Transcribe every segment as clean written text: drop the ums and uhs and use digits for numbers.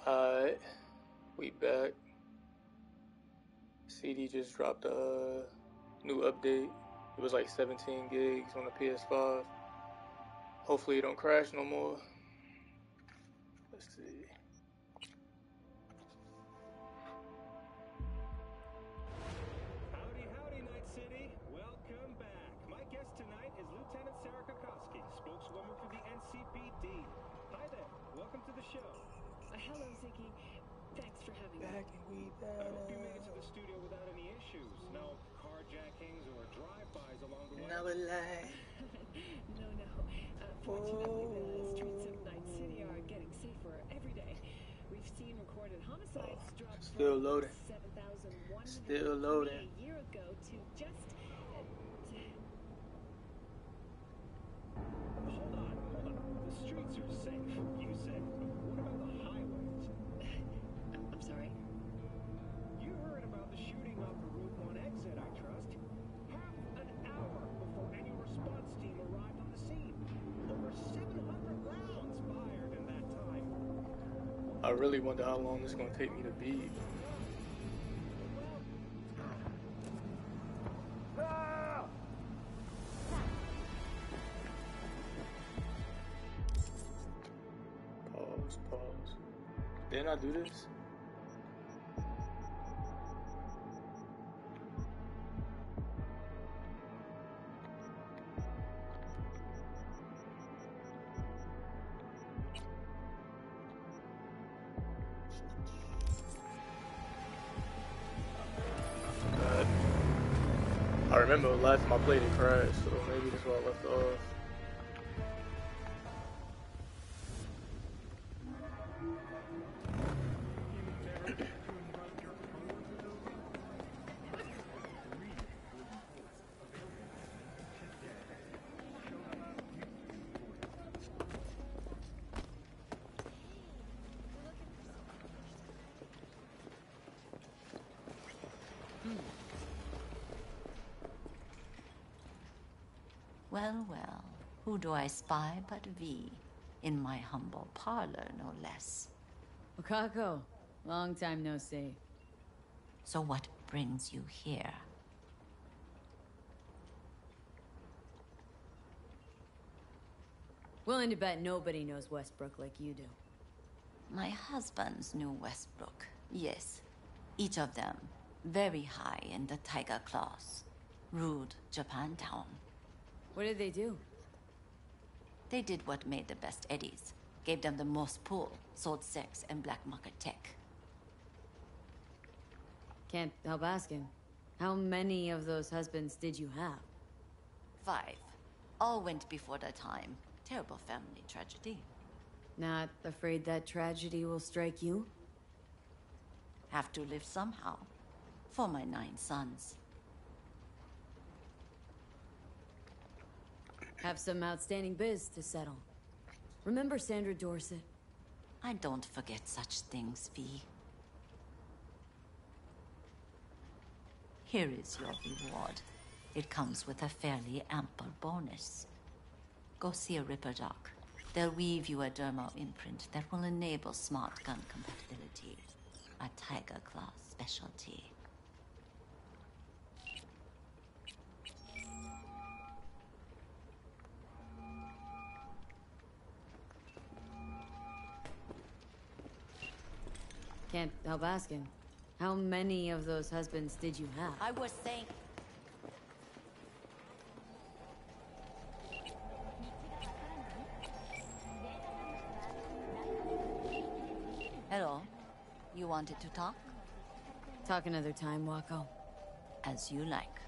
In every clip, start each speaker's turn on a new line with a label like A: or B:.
A: Alright, we back. CD just dropped a new update. It was like 17 gigs on the PS5. Hopefully it don't crash no more. Let's see.
B: Howdy, Night City. Welcome back. My guest tonight is Lieutenant Sarah Kokoski, spokeswoman for the NCPD. Hi there. Welcome to the show.
C: Hello, Ziggy. Thanks for having me.
A: Back and we back.
B: I hope you made it to the studio without any issues. No carjackings or drive-bys along the way.
A: Never lie.
C: No. Fortunately, the streets of Night City are getting safer every day. We've seen recorded homicides drop
A: Still
C: from
A: loading.
C: 7,100
A: Still loading.
C: a year ago to just...
B: Hold on. The streets are safe, you said. What about the highways?
C: I'm sorry?
B: You heard about the shooting off the Route 1 exit, I trust. Half an hour before any response team arrived on the scene. Over 700 rounds fired in that time.
A: I really wonder how long it's gonna take me to beat. Pause. Didn't I do this? I remember the last time I played it crashed, so maybe that's why I left off.
D: Well, who do I spy but V? In my humble parlor, no less.
E: Wakako, long time no see.
D: So what brings you here?
E: Willing to bet nobody knows Westbrook like you do.
D: My husbands knew Westbrook, yes. Each of them very high in the Tiger Claws. Ruled Japantown.
E: What did they do?
D: They did what made the best eddies. Gave them the most pull, sold sex and black market tech.
E: Can't help asking. How many of those husbands did you have?
D: 5. All went before their time. Terrible family tragedy.
E: Not afraid that tragedy will strike you?
D: Have to live somehow. For my 9 sons.
E: Have some outstanding biz to settle. Remember Sandra Dorset?
D: I don't forget such things, V. Here is your reward. It comes with a fairly ample bonus. Go see a Ripper doc. They'll weave you a dermal imprint that will enable smart gun compatibility. A Tiger Claw specialty.
E: Can't help asking. How many of those husbands did you have?
D: I was saying... Hello? You wanted to talk?
E: Talk another time, Wako.
D: As you like.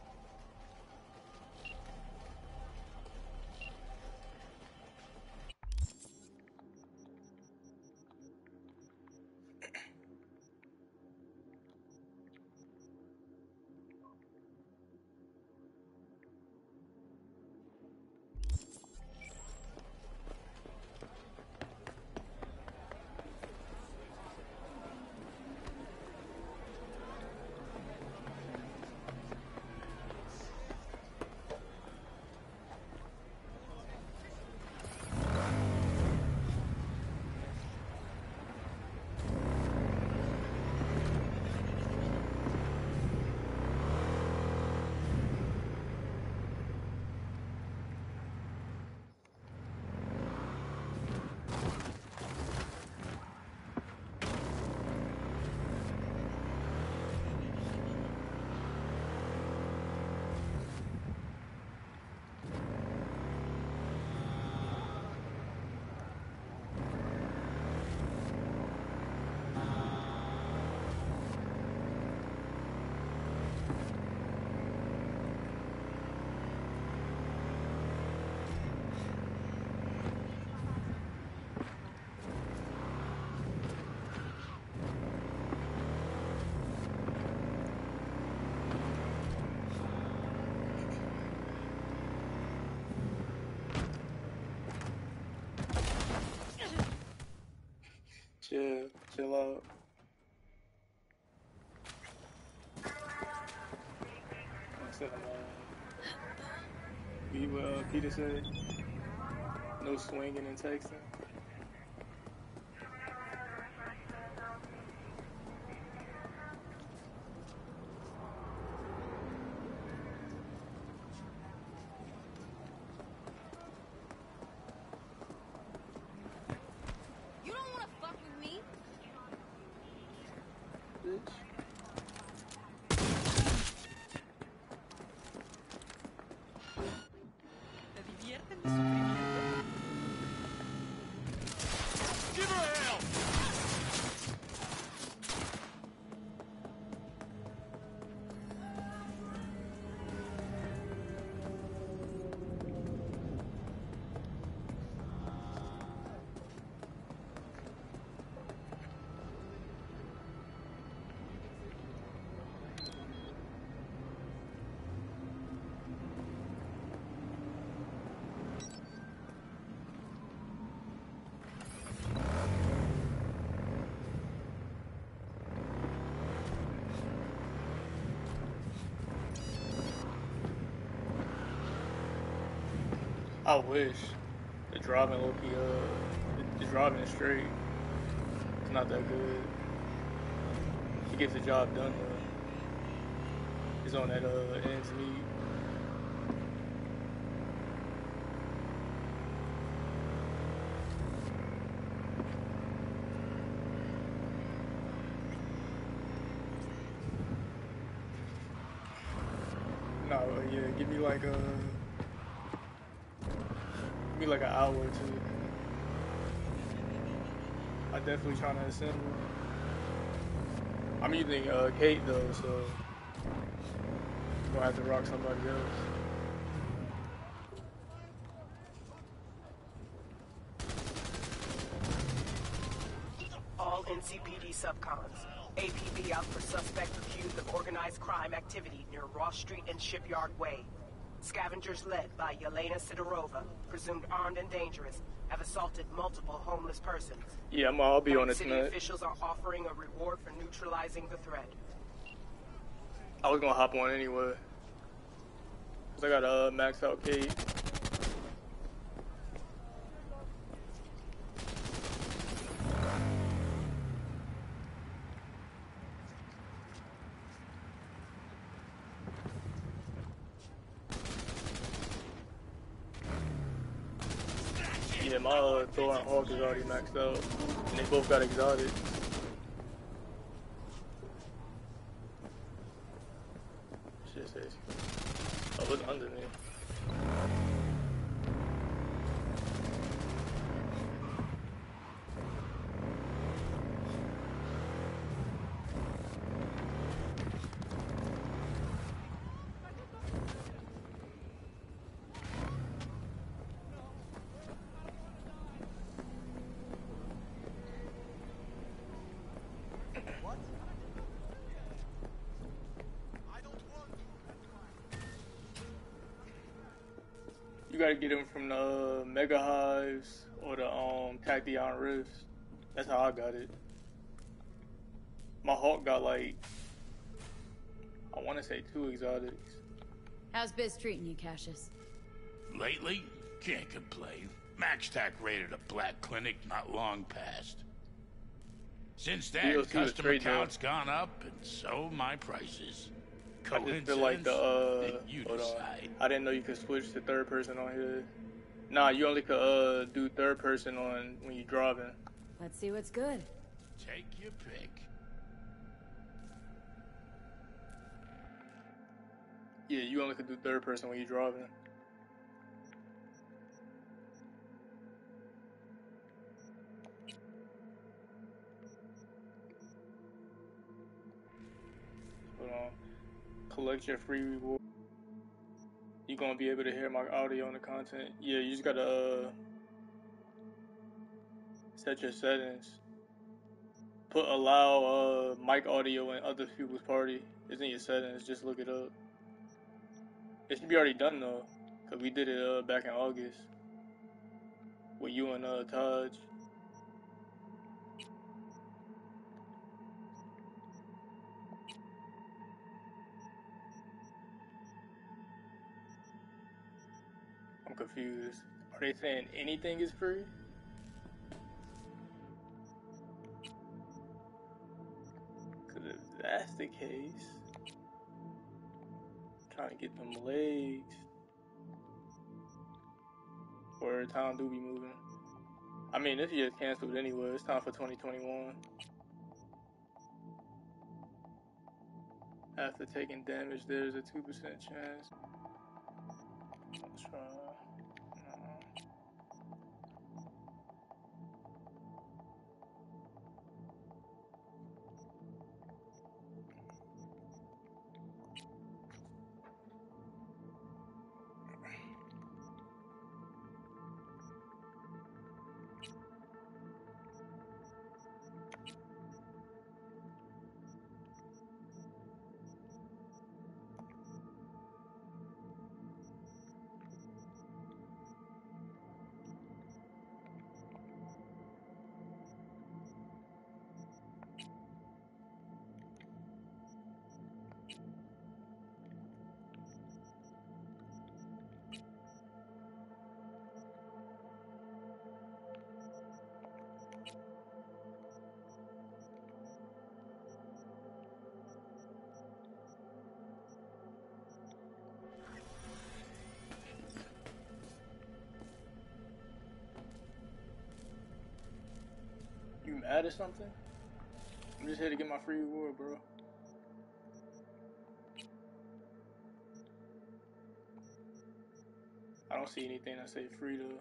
A: Chill out. Be what Peter said. No swinging and texting.
E: You don't want to fuck with me?
A: Bitch.
F: ¿Te divierte mi sufrimiento? Give her hell!
A: I wish the driving low-key, the driving is straight. It's not that good. He gets the job done though. He's on that ends meet. No, yeah, give me like an hour or two. I definitely trying to assemble. I'm using Kate though, so I'm gonna have to rock somebody else.
G: All NCPD subcons. APB out for suspect accused of organized crime activity near Ross Street and Shipyard Way. Scavengers led by Yelena Sidorova, presumed armed and dangerous, have assaulted multiple homeless persons.
A: Yeah, I'll be on this
G: City
A: minute.
G: officials are offering a reward for neutralizing the threat.
A: I was gonna hop on anyway. Cause I got max out Kate. Yeah, my Thor and Hulk is already maxed out. And they both got exotic. Shit says. Oh, look under me. You gotta get them from the Mega Hives or the Tachyon Rifts. That's how I got it. My Hulk got like, I wanna say 2 exotics.
E: How's Biz treating you, Cassius?
H: Lately, can't complain. MaxTac raided a black clinic not long past. Since then,
A: DLC was
H: customer
A: straight down.
H: count's gone up, and so my prices.
A: I just feel like
H: You
A: hold on.
H: decide.
A: I didn't know you could switch to third person on here. Nah, you only could do third person on when you're driving.
E: Let's see what's good.
H: Take your pick.
A: Yeah, you only could do third person when you're driving. Hold on. Collect your free reward. You're gonna be able to hear my audio and the content. Yeah, you just gotta set your settings. Put allow mic audio in other people's party. It's in your settings. Just look it up. It should be already done though, cause we did it back in August with you and Taj. confused. Are they saying anything is free? Because if that's the case, I'm trying to get them legs. Where time do be moving? I mean, this year's canceled anyway. It's time for 2021. After taking damage, there's a 2% chance. Let's try. You mad at something? I'm just here to get my free reward, bro. I don't see anything that say free though.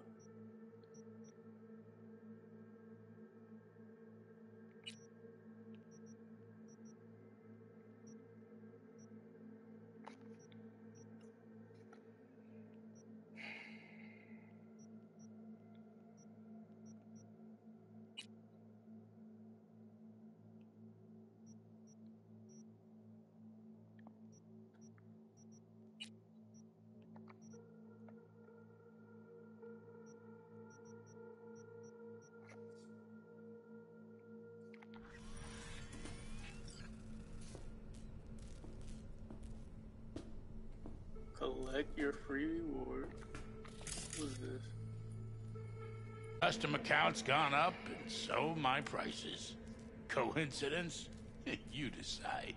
A: Collect your free reward. What is this?
H: Custom accounts gone up, and so my prices. Coincidence? You decide.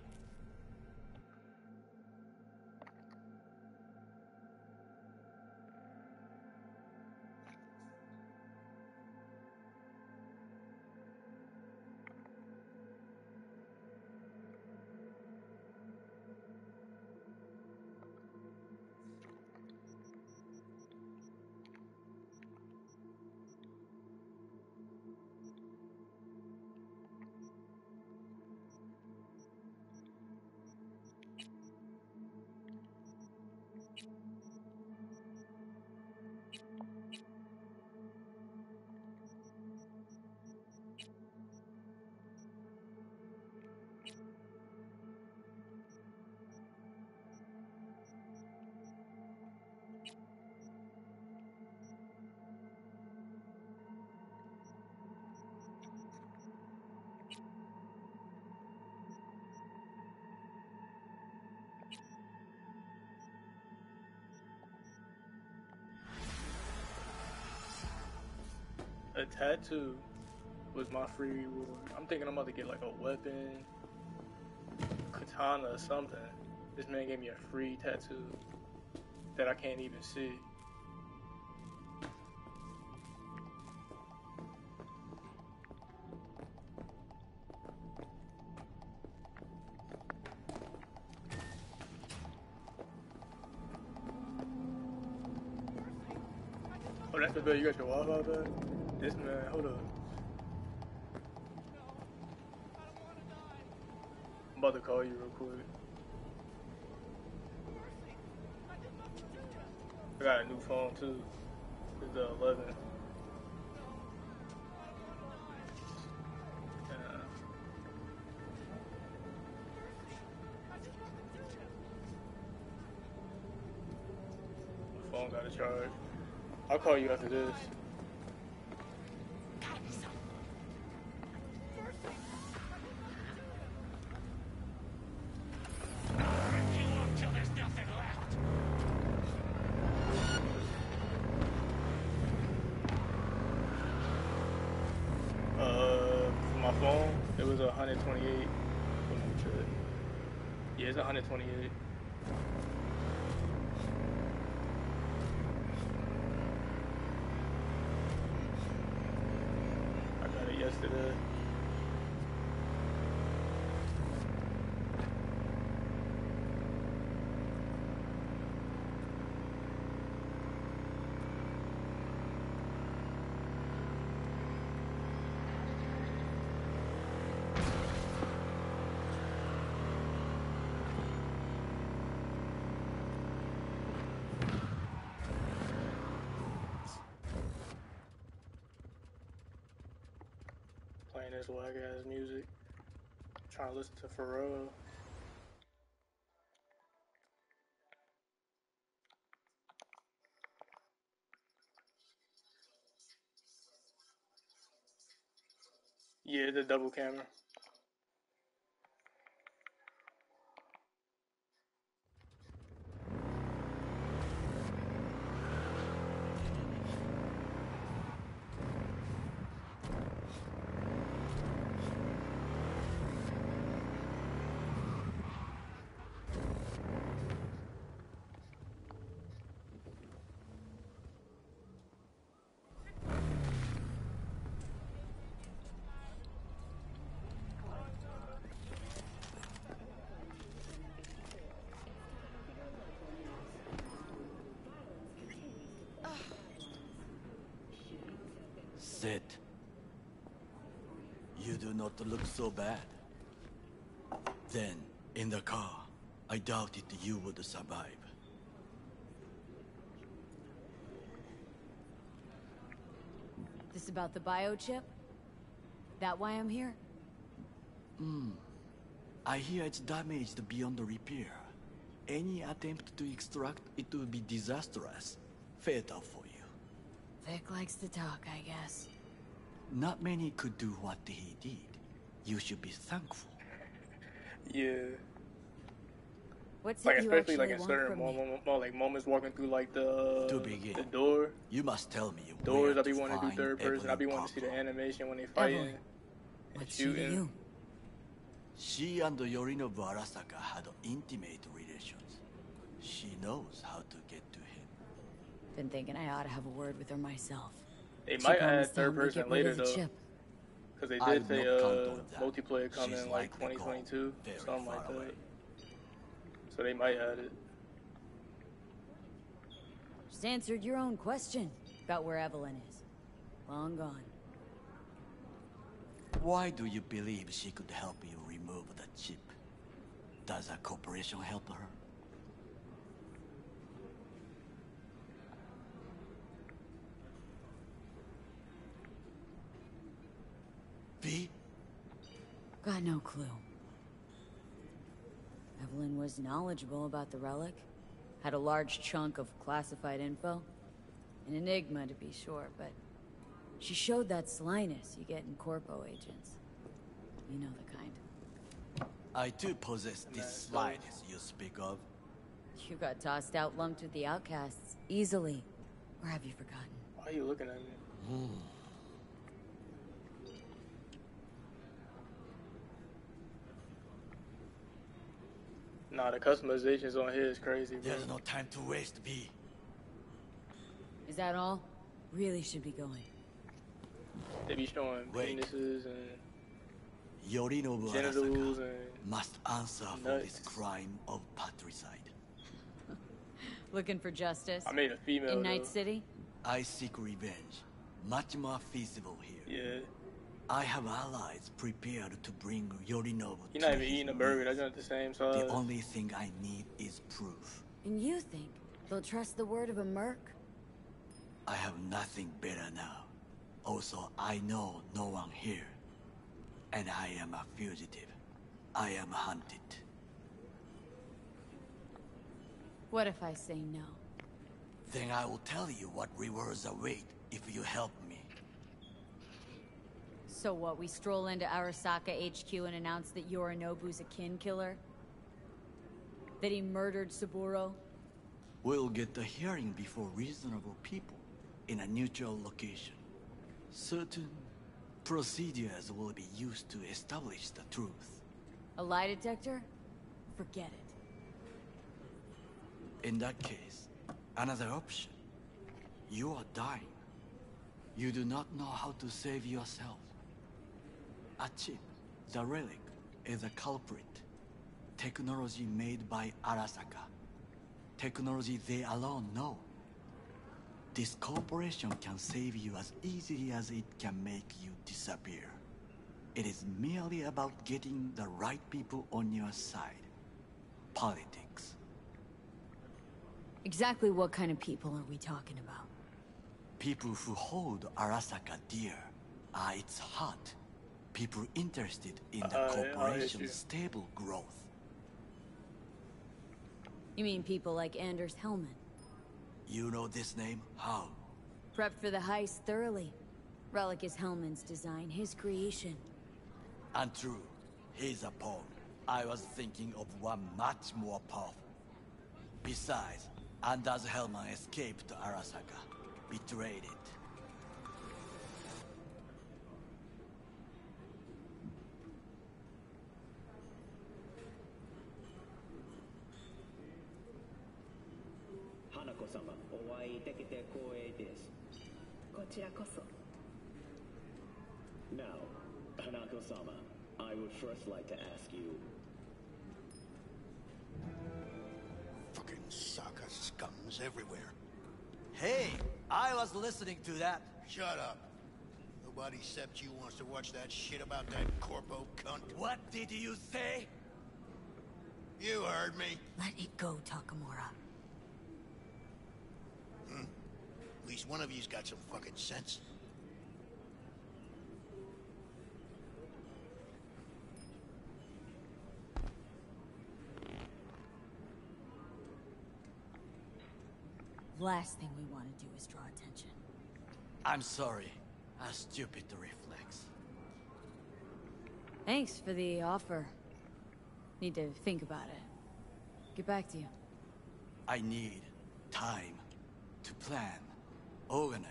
A: A tattoo was my free reward. I'm thinking I'm about to get like a weapon, katana or something. This man gave me a free tattoo that I can't even see. Oh, that's the bill. You got your Wi-Fi back? This man, hold up. I'm about to call you real quick. I got a new phone too. It's the 11. My phone got a charge. I'll call you after this. phone, it was 128. Let me check. Yeah, it's 128. I got it yesterday. Playing this whack ass music. Trying to listen to Pharrell. Yeah, the double camera.
I: Sit. You do not look so bad. Then, in the car, I doubted you would survive.
E: This about the biochip? That why I'm here?
I: I hear it's damaged beyond repair. Any attempt to extract it would be disastrous. Fatal for you.
E: Vic likes to talk, I guess.
I: Not many could do what he did. You should be thankful.
A: Yeah.
E: What's
A: Like
E: it you
A: especially
E: actually
A: like in
E: want
A: certain
E: from me?
A: like moments walking through like
I: To
A: the
I: begin,
A: door.
I: you must tell me
A: Doors,
I: where
A: I be
I: to
A: wanting to do
I: find
A: third person. I be
I: Evelyn
A: wanting to see the
I: Parker.
A: animation when they fighting
E: Evelyn.
A: and
E: What's she to
A: shooting.
E: you?
I: She and Yorinobu Arasaka had intimate relations. She knows how to get to him.
E: Been thinking I ought to have a word with her myself.
A: They
E: She
A: might
E: promised
A: add
E: to help
A: third
E: me
A: person
E: get rid
A: later
E: of the
A: though,
E: chip.
A: because they
I: I
A: did say
I: would not count on that.
A: multiplayer coming
I: She's
A: in like
I: likely gone
A: 2022,
I: very
A: something like
I: far
A: that.
I: away.
A: So they might add it.
E: Just answered your own question about where Evelyn is. Long gone.
I: Why do you believe she could help you remove the chip? Does a corporation help her? V?
E: Got no clue. Evelyn was knowledgeable about the relic. Had a large chunk of classified info. An enigma, to be sure, but she showed that slyness you get in corpo agents. You know the kind.
I: I too possess this slyness you speak of.
E: You got tossed out lumped with the outcasts, easily. Or have you forgotten?
A: Why are you looking at me? Nah, the customizations on here is crazy, bro.
I: There's no time to waste, V.
E: Is that all? Really should be going.
A: They be showing
I: Wait.
A: penises and
I: Yorinobu
A: genitals
I: Arasaka
A: and
I: must answer for this crime of patricide.
E: Looking for justice?
A: I made a female
E: In Night
A: though.
E: City?
I: I seek revenge. Much more feasible here.
A: Yeah,
I: I have allies prepared to bring Yorinobu
A: you're
I: to
A: not even
I: his
A: eating a burger. That's
I: knees.
A: not the same size.
I: The only thing I need is proof.
E: And you think they'll trust the word of a merc?
I: I have nothing better now. Also, I know no one here. And I am a fugitive. I am hunted.
E: What if I say no?
I: Then I will tell you what rewards await if you help me.
E: So what, we stroll into Arasaka HQ and announce that Yorinobu's a kin killer? That he murdered Saburo?
I: We'll get the hearing before reasonable people in a neutral location. Certain procedures will be used to establish the truth.
E: A lie detector? Forget it.
I: In that case, another option. You are dying. You do not know how to save yourself. A chip, the relic, is a culprit. Technology made by Arasaka. Technology they alone know. This corporation can save you as easily as it can make you disappear. It is merely about getting the right people on your side. Politics.
E: Exactly what kind of people are we talking about?
I: People who hold Arasaka dear are its heart. People interested in the corporation's stable growth.
E: You mean people like Anders Hellman?
I: You know this name? How?
E: Prepped for the heist thoroughly. Relic is Hellman's design, his creation.
I: And true, he's a pawn. I was thinking of one much more powerful. Besides, Anders Hellman escaped Arasaka, betrayed it.
B: Hanako-sama, お会いできて光栄です。
C: こちらこそ。
B: Now, Hanako-sama, I would first like to ask you.
J: Fucking Saka scums everywhere.
I: Hey, I was listening to that.
J: Shut up. Nobody except you wants to watch that shit about that corpo cunt.
I: What did you say?
J: You heard me.
E: Let it go, Takamura.
J: At least one of you's got some fucking sense.
E: Last thing we want to do is draw attention.
I: I'm sorry. A stupid reflex.
E: Thanks for the offer. Need to think about it. Get back to you.
I: I need time to plan, organize.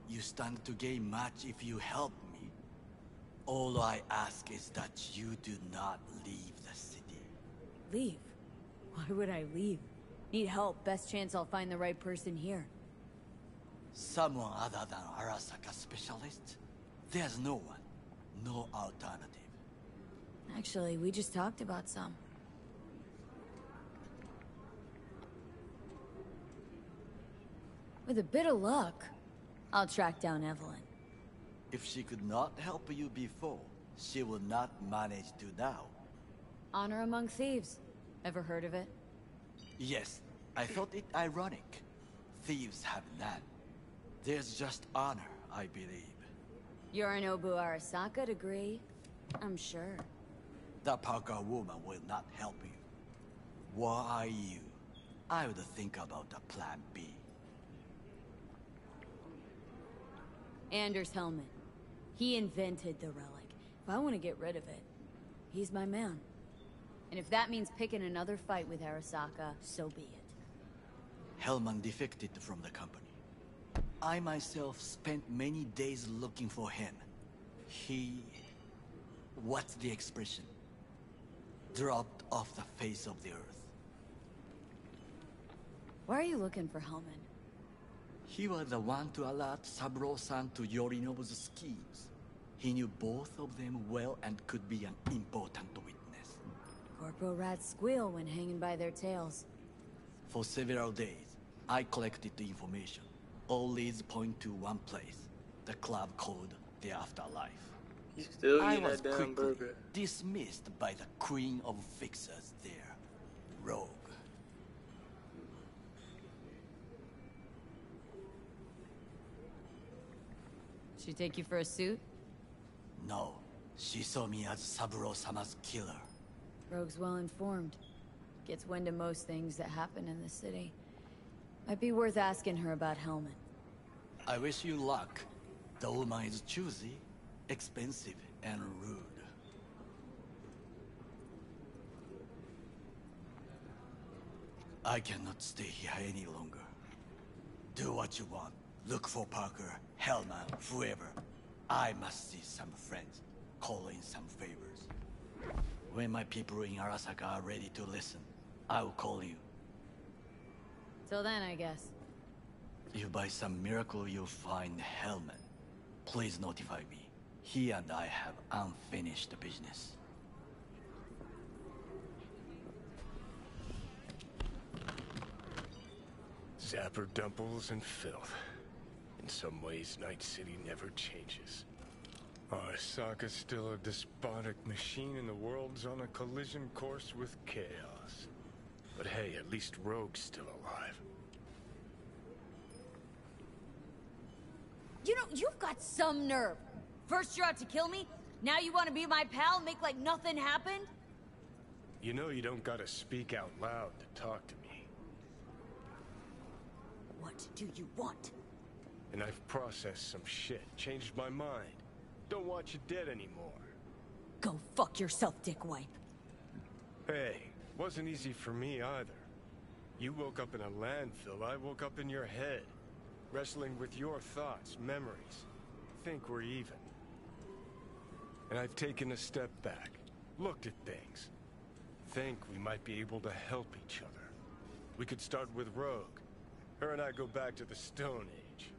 I: You stand to gain much if you help me. All I ask is that you do not leave the city.
E: Leave? Why would I leave? Need help. Best chance I'll find the right person here.
I: Someone other than Arasaka specialist? There's no one. No alternative.
E: Actually, we just talked about some. With a bit of luck, I'll track down Evelyn.
I: If she could not help you before, she will not manage to now.
E: Honor among thieves. Ever heard of it?
I: Yes, I thought it ironic. Thieves have none. There's just honor, I believe.
E: Yorinobu Arasaka degree, I'm sure.
I: The Parker woman will not help you. Why are you? I would think about a plan B.
E: Anders Hellman. He invented the relic. If I want to get rid of it, he's my man. And if that means picking another fight with Arasaka, so be it.
I: Hellman defected from the company. I myself spent many days looking for him. He... what's the expression? Dropped off the face of the earth.
E: Why are you looking for Hellman?
I: He was the one to alert Saburo-san to Yorinobu's schemes. He knew both of them well and could be an important witness.
E: Corporal rats squeal when hanging by their tails.
I: For several days, I collected the information. All leads point to one place. The club called the Afterlife.
A: You still
I: I
A: eating
I: was
A: that damn
I: quickly
A: burger.
I: dismissed by the queen of fixers there. Rogue.
E: She take you for a suit?
I: No, she saw me as Saburo-sama's killer.
E: Rogue's well informed. Gets wind of most things that happen in the city. Might be worth asking her about Hellman.
I: I wish you luck. The woman is choosy, expensive, and rude. I cannot stay here any longer. Do what you want. Look for Parker, Hellman, whoever. I must see some friends, call in some favors. When my people in Arasaka are ready to listen, I will call you.
E: Till then, I guess.
I: If by some miracle you find Hellman, please notify me. He and I have unfinished business.
K: Zapper dumples and filth. In some ways, Night City never changes. Arasaka's still a despotic machine and the world's on a collision course with chaos. But hey, at least Rogue's still alive.
E: You know, you've got some nerve. First you're out to kill me, now you want to be my pal and make like nothing happened?
K: You know you don't gotta speak out loud to talk to me.
E: What do you want?
K: And I've processed some shit, changed my mind. Don't want you dead anymore.
E: Go fuck yourself, dickwipe.
K: Hey, wasn't easy for me either. You woke up in a landfill, I woke up in your head. Wrestling with your thoughts, memories. Think we're even. And I've taken a step back, looked at things. Think we might be able to help each other. We could start with Rogue. Her and I go back to the Stone Age.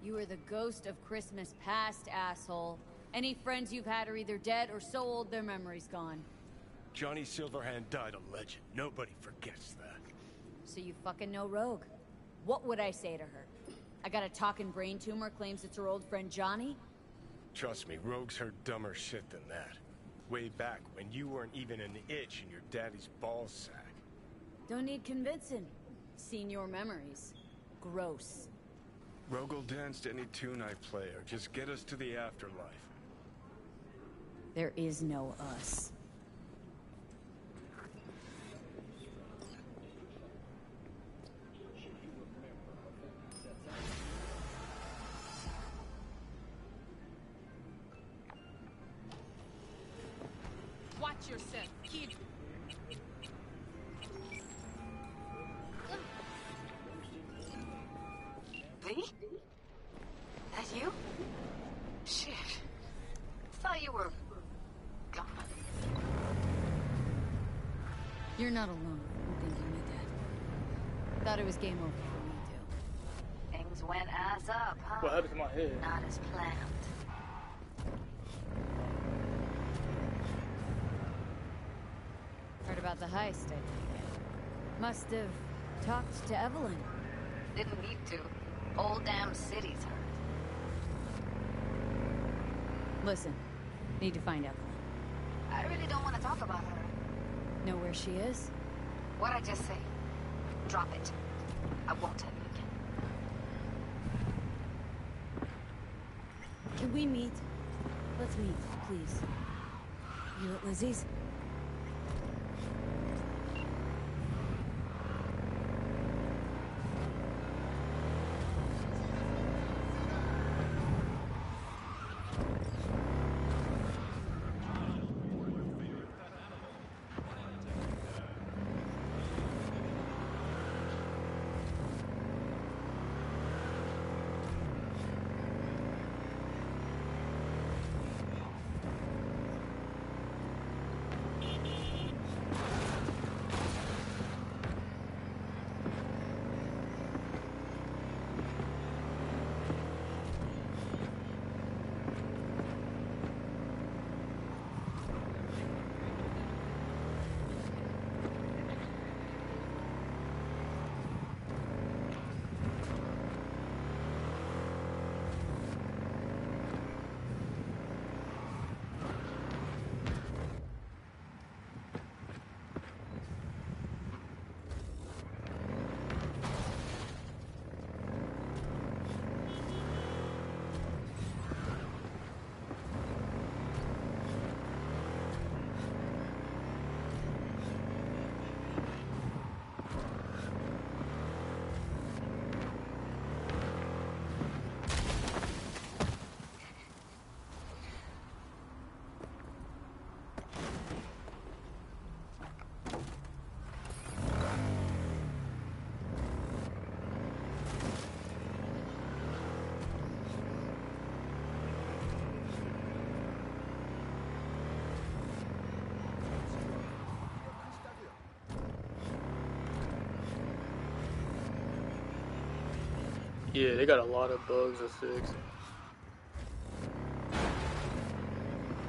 E: You are the ghost of Christmas past, asshole. Any friends you've had are either dead or so old their memory's gone.
K: Johnny Silverhand died a legend. Nobody forgets that.
E: So you fucking know Rogue. What would I say to her? I got a talking brain tumor, claims it's her old friend Johnny?
K: Trust me, Rogue's heard dumber shit than that. Way back when you weren't even an itch in your daddy's ballsack.
E: Don't need convincing. Seen your memories. Gross.
K: Rogue will dance to any tune I play, or just get us to the afterlife.
E: There is no us.
F: Watch yourself, kid.
L: Lee? That you? Shit. Thought you were gone.
E: You're not alone in thinking me dead. Thought it was game over for me, too.
L: Things went ass up, huh?
A: What happened to my head?
L: Not as planned.
E: Heard about the heist, I take it. Must have talked to Evelyn.
L: Didn't need to. Whole damn city's hurt.
E: Listen, need to find Evelyn.
L: I really don't want to talk about her.
E: Know where she is?
L: What'd I just say? Drop it. I won't tell you again.
E: Can we meet? Let's meet, please. You at Lizzie's?
A: Yeah, they got a lot of bugs to fix.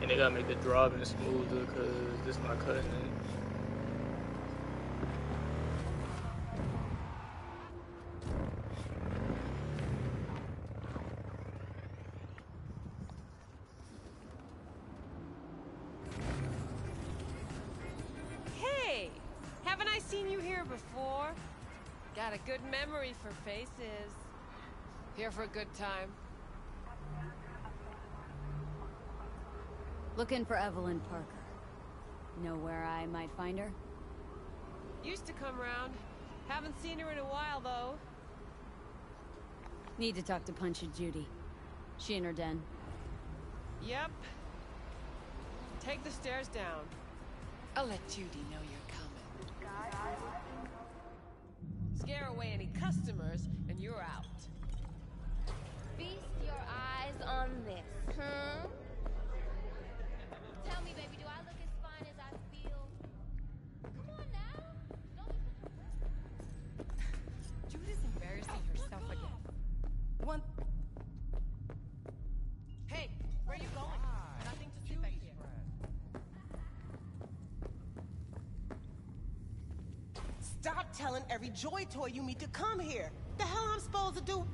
A: And they gotta make the driving smoother because this not cutting it.
F: Hey! Haven't I seen you here before? Got a good memory for faces. Here for a good time.
E: Looking for Evelyn Parker. Know where I might find her?
F: Used to come round. Haven't seen her in a while, though.
E: Need to talk to Punchy Judy. She in her den.
F: Yep. Take the stairs down. I'll let Judy know you're coming. Scare away any customers, and you're out.
M: Feast your eyes on this, huh? Tell me, baby, do I look as fine as I feel? Come on now.
F: Judy's embarrassing herself again. Hey, where you going? Nothing to see back here.
G: Stop telling every Joy Toy you meet to come here. The hell I'm supposed to do?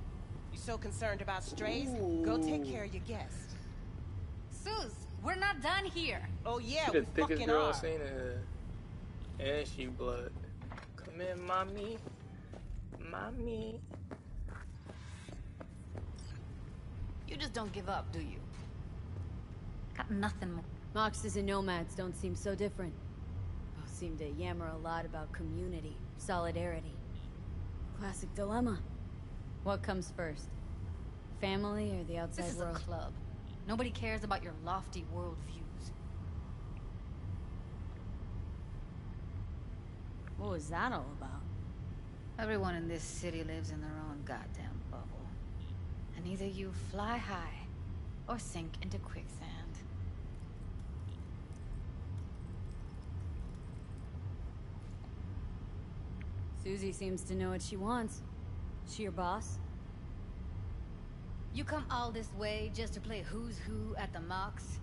G: You so concerned about strays? Go take care of your guest.
N: Suze, we're not done here.
G: Oh yeah,
A: She
G: we
A: the thickest
G: fucking
A: girl
G: are.
A: I've seen in her. And she blood. Come in, mommy. Mommy.
N: You just don't give up, do you? Got nothing more.
E: Moxes and nomads don't seem so different. Both seem to yammer a lot about community, solidarity. Classic dilemma. What comes first? Family or the outside
N: This is
E: world?
N: a club. Nobody cares about your lofty worldviews.
E: What was that all about?
N: Everyone in this city lives in their own goddamn bubble. And either you fly high or sink into quicksand.
E: Susie seems to know what she wants. She your boss?
N: You come all this way just to play who's who at the Mox?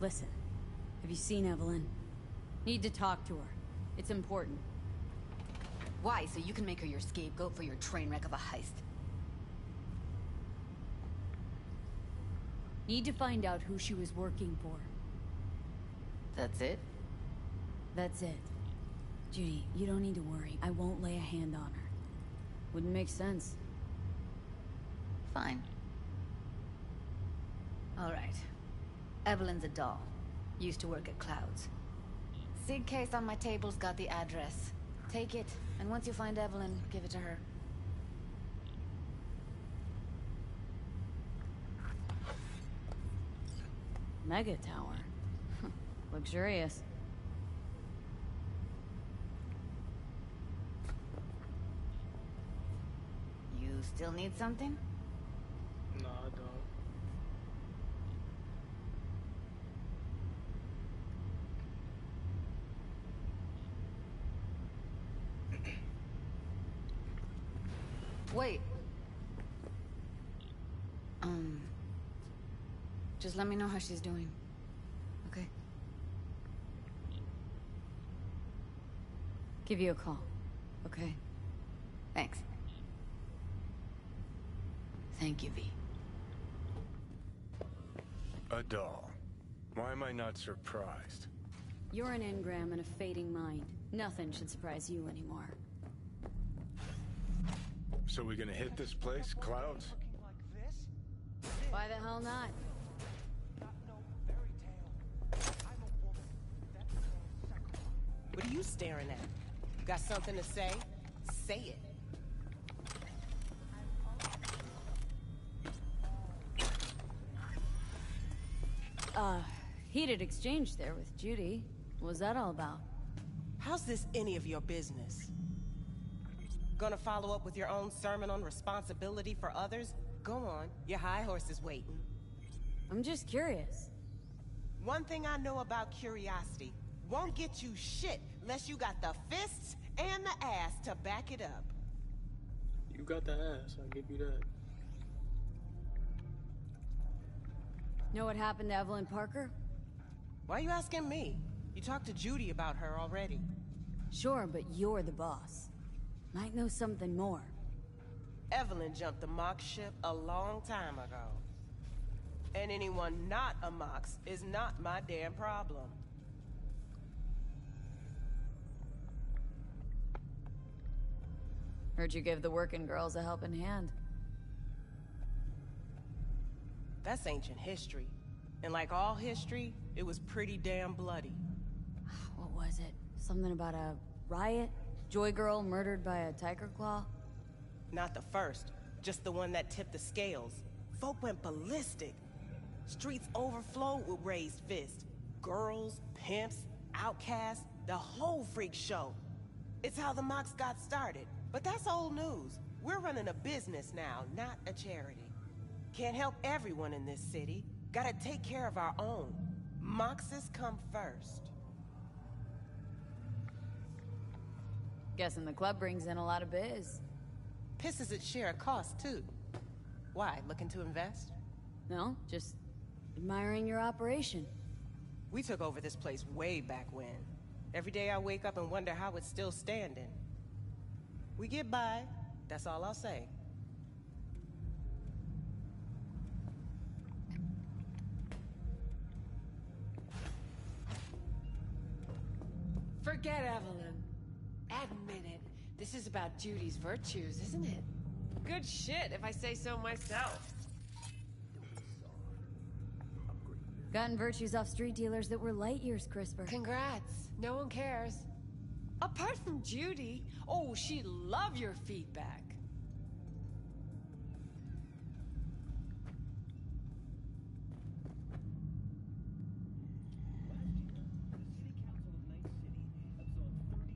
E: Listen, have you seen Evelyn? Need to talk to her. It's important.
N: Why? So you can make her your scapegoat for your train wreck of a heist?
E: Need to find out who she was working for.
N: That's it?
E: That's it. Judy, you don't need to worry. I won't lay a hand on her. Wouldn't make sense.
N: Fine. All right. Evelyn's a doll. Used to work at Clouds. Sig case on my table's got the address. Take it, and once you find Evelyn, give it to her.
E: Mega tower. Luxurious.
N: You still need something?
A: No, I don't.
N: Wait. Just let me know how she's doing. Okay?
E: Give you a call. Okay?
N: Thanks. Thank you, V.
K: A doll. Why am I not surprised?
E: You're an engram and a fading mind. Nothing should surprise you anymore.
K: So we gonna hit this place, Clouds?
E: Why the hell not?
G: What are you staring at? Got something to say? Say it.
E: Heated exchange there with Judy. What was that all about?
G: How's this any of your business? Gonna follow up with your own sermon on responsibility for others? Go on, your high horse is waiting.
E: I'm just curious.
G: One thing I know about curiosity, won't get you shit unless you got the fists and the ass to back it up.
A: You got the ass. I'll give you that.
E: Know what happened to Evelyn Parker?
G: Why are you asking me? You talked to Judy about her already.
E: Sure, but you're the boss. Might know something more.
G: Evelyn jumped the Mox ship a long time ago. And anyone not a Mox is not my damn problem.
E: Heard you give the working girls a helping hand.
G: That's ancient history. And like all history, it was pretty damn bloody.
E: What was it? Something about a riot? Joy Girl murdered by a tiger claw?
G: Not the first, just the one that tipped the scales. Folk went ballistic. Streets overflowed with raised fists. Girls, pimps, outcasts, the whole freak show. It's how the Mox got started. But that's old news. We're running a business now, not a charity. Can't help everyone in this city. Gotta take care of our own. Moxes come first.
E: Guessing the club brings in a lot of biz.
G: Pisses its share of cost, too. Why, looking to invest?
E: No, just admiring your operation.
G: We took over this place way back when. Every day I wake up and wonder how it's still standing. We get by, that's all I'll say.
F: Forget Evelyn. Admit it. This is about Judy's virtues, isn't it? Good shit, if I say so myself.
E: Gotten virtues off street dealers that were light years crisper.
F: Congrats. No one cares. Apart from Judy. Oh, she'd love your feedback.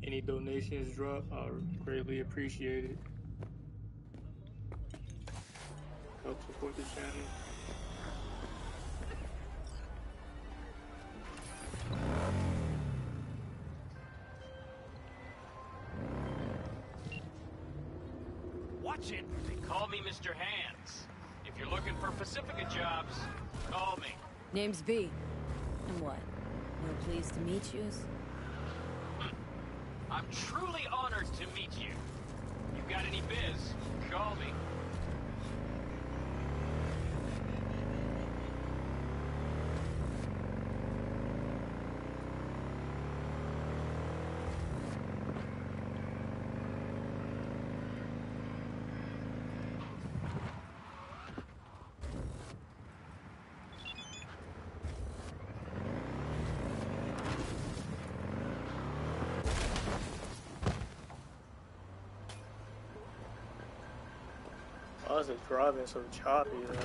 A: Any donations drop are greatly appreciated. Help support the channel.
O: Watch it. They call me Mr. Hands. If you're looking for Pacifica jobs, call me.
E: Name's B. And what? No pleased to meet yous?
O: I'm truly honored to meet you. You got any biz, call me.
A: Why is it driving so choppy? Like,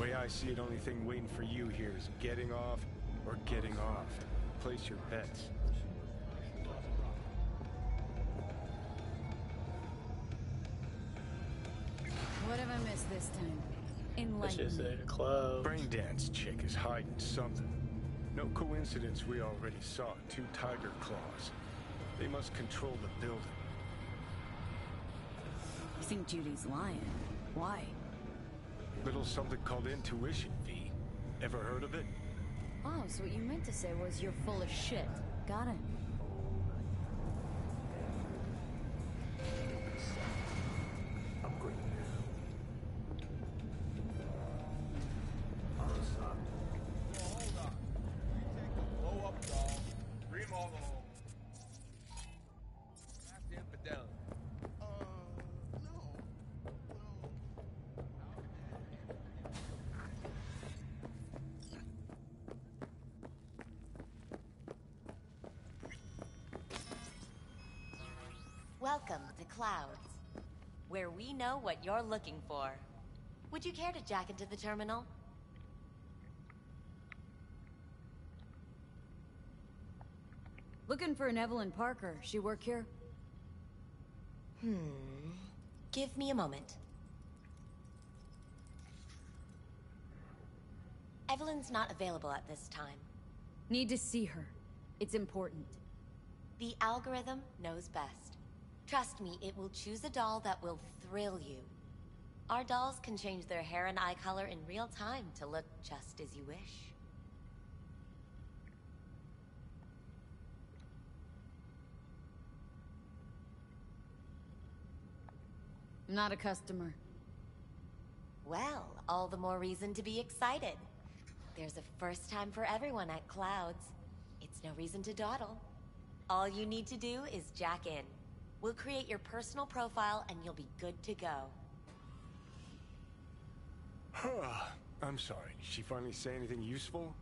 K: Way I see it, only thing waiting for you here is getting off or getting off. Place your bets.
E: What have I missed this time?
A: let's
E: Enlighten
A: just
E: me.
A: say the clouds.
K: Braindance chick is hiding something. No coincidence we already saw 2 tiger claws. They must control the building.
E: You think Judy's lying? Why?
K: Little little something called intuition, V. Ever heard of it?
E: Oh, so what you meant to say was you're full of shit. Got it.
K: Upgrade.
P: Hold on. We take the blow up doll, remodel. Back to infidelity. No.
Q: Welcome to Clouds, where we know what you're looking for. Would you care to jack into the terminal?
E: Looking for an Evelyn Parker. She work here?
Q: Give me a moment. Evelyn's not available at this time.
E: Need to see her. It's important.
Q: The algorithm knows best. Trust me, it will choose a doll that will thrill you. Our dolls can change their hair and eye color in real time to look just as you wish.
E: I'm not a customer.
Q: Well, all the more reason to be excited. There's a first time for everyone at Clouds. It's no reason to dawdle. All you need to do is jack in. We'll create your personal profile and you'll be good to go.
K: I'm sorry, did she finally say anything useful?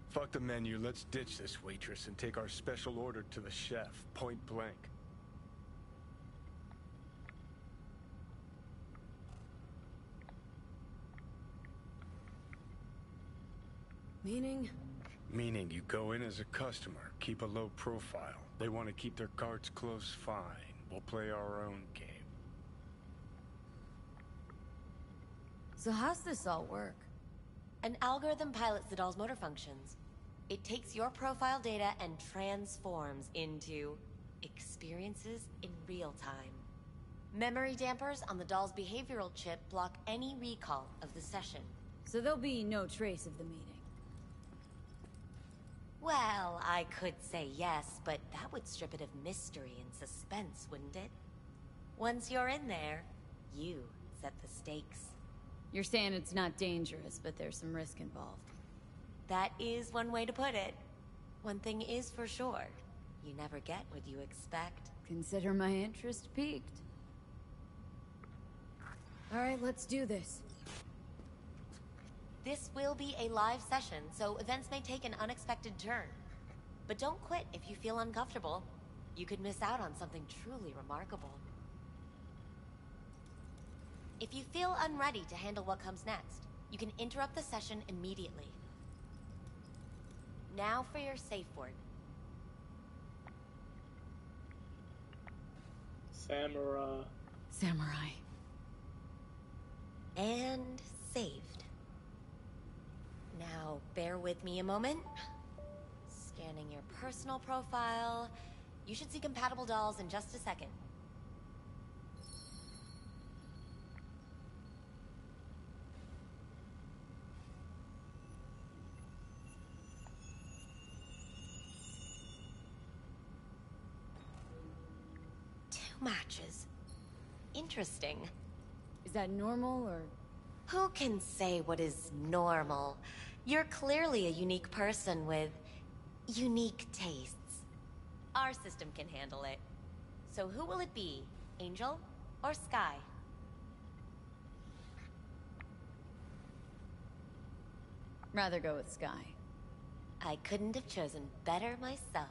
K: Fuck the menu, let's ditch this waitress and take our special order to the chef, point blank.
E: Meaning?
K: Meaning you go in as a customer, keep a low profile. They want to keep their cards close, fine. We'll play our own game.
E: So how's this all work?
Q: An algorithm pilots the doll's motor functions. It takes your profile data and transforms into experiences in real time. Memory dampers on the doll's behavioral chip block any recall of the session.
E: So there'll be no trace of the meeting.
Q: Well, I could say yes, but that would strip it of mystery and suspense, wouldn't it? Once you're in there, you set the stakes.
E: You're saying it's not dangerous, but there's some risk involved.
Q: That is one way to put it. One thing is for sure. You never get what you expect.
E: Consider my interest piqued. Alright, let's do this.
Q: This will be a live session, so events may take an unexpected turn. But don't quit if you feel uncomfortable. You could miss out on something truly remarkable. If you feel unready to handle what comes next, you can interrupt the session immediately. Now for your safe word.
E: Samurai.
Q: And saved. Now, bear with me a moment. Scanning your personal profile. You should see compatible dolls in just a second. Two matches. Interesting.
E: Is that normal, or...?
Q: Who can say what is normal? You're clearly a unique person with unique tastes. Our system can handle it. So who will it be? Angel or Sky?
E: Rather go with Sky.
Q: I couldn't have chosen better myself.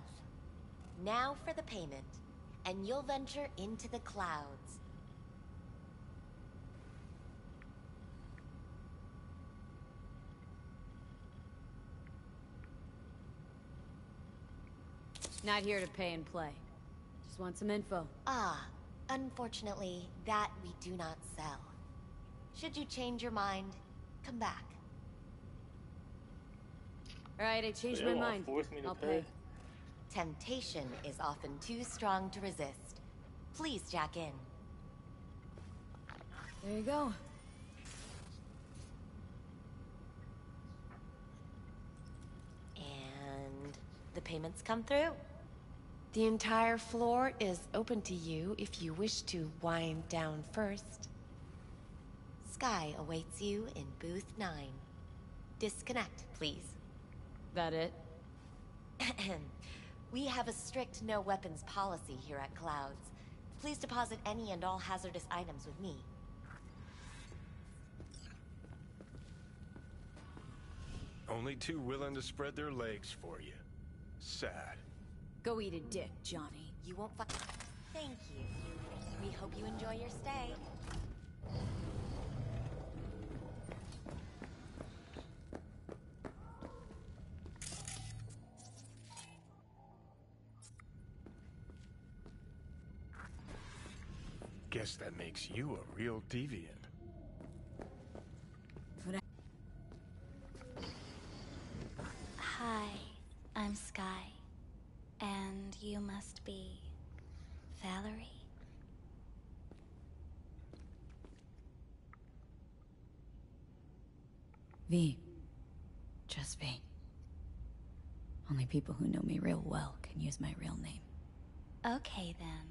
Q: Now for the payment, and you'll venture into the clouds.
E: Not here to pay and play. Just want some info.
Q: Ah, unfortunately, that we do not sell. Should you change your mind, come back.
E: Alright, I changed my mind. I'll pay.
Q: Temptation is often too strong to resist. Please jack in.
E: There you go.
Q: payments come through. The entire floor is open to you if you wish to wind down first. Sky awaits you in booth 9. Disconnect, please.
E: That it?
Q: We have a strict no weapons policy here at Clouds. Please deposit any and all hazardous items with me.
K: Only two willing to spread their legs for you. Sad.
E: Go eat a dick, Johnny.
Q: You won't find... Thank you. We hope you enjoy your stay.
K: Guess that makes you a real deviant.
R: Hi, I'm Sky. And you must be... Valerie?
E: V. Just V. Only people who know me real well can use my real name.
R: Okay then.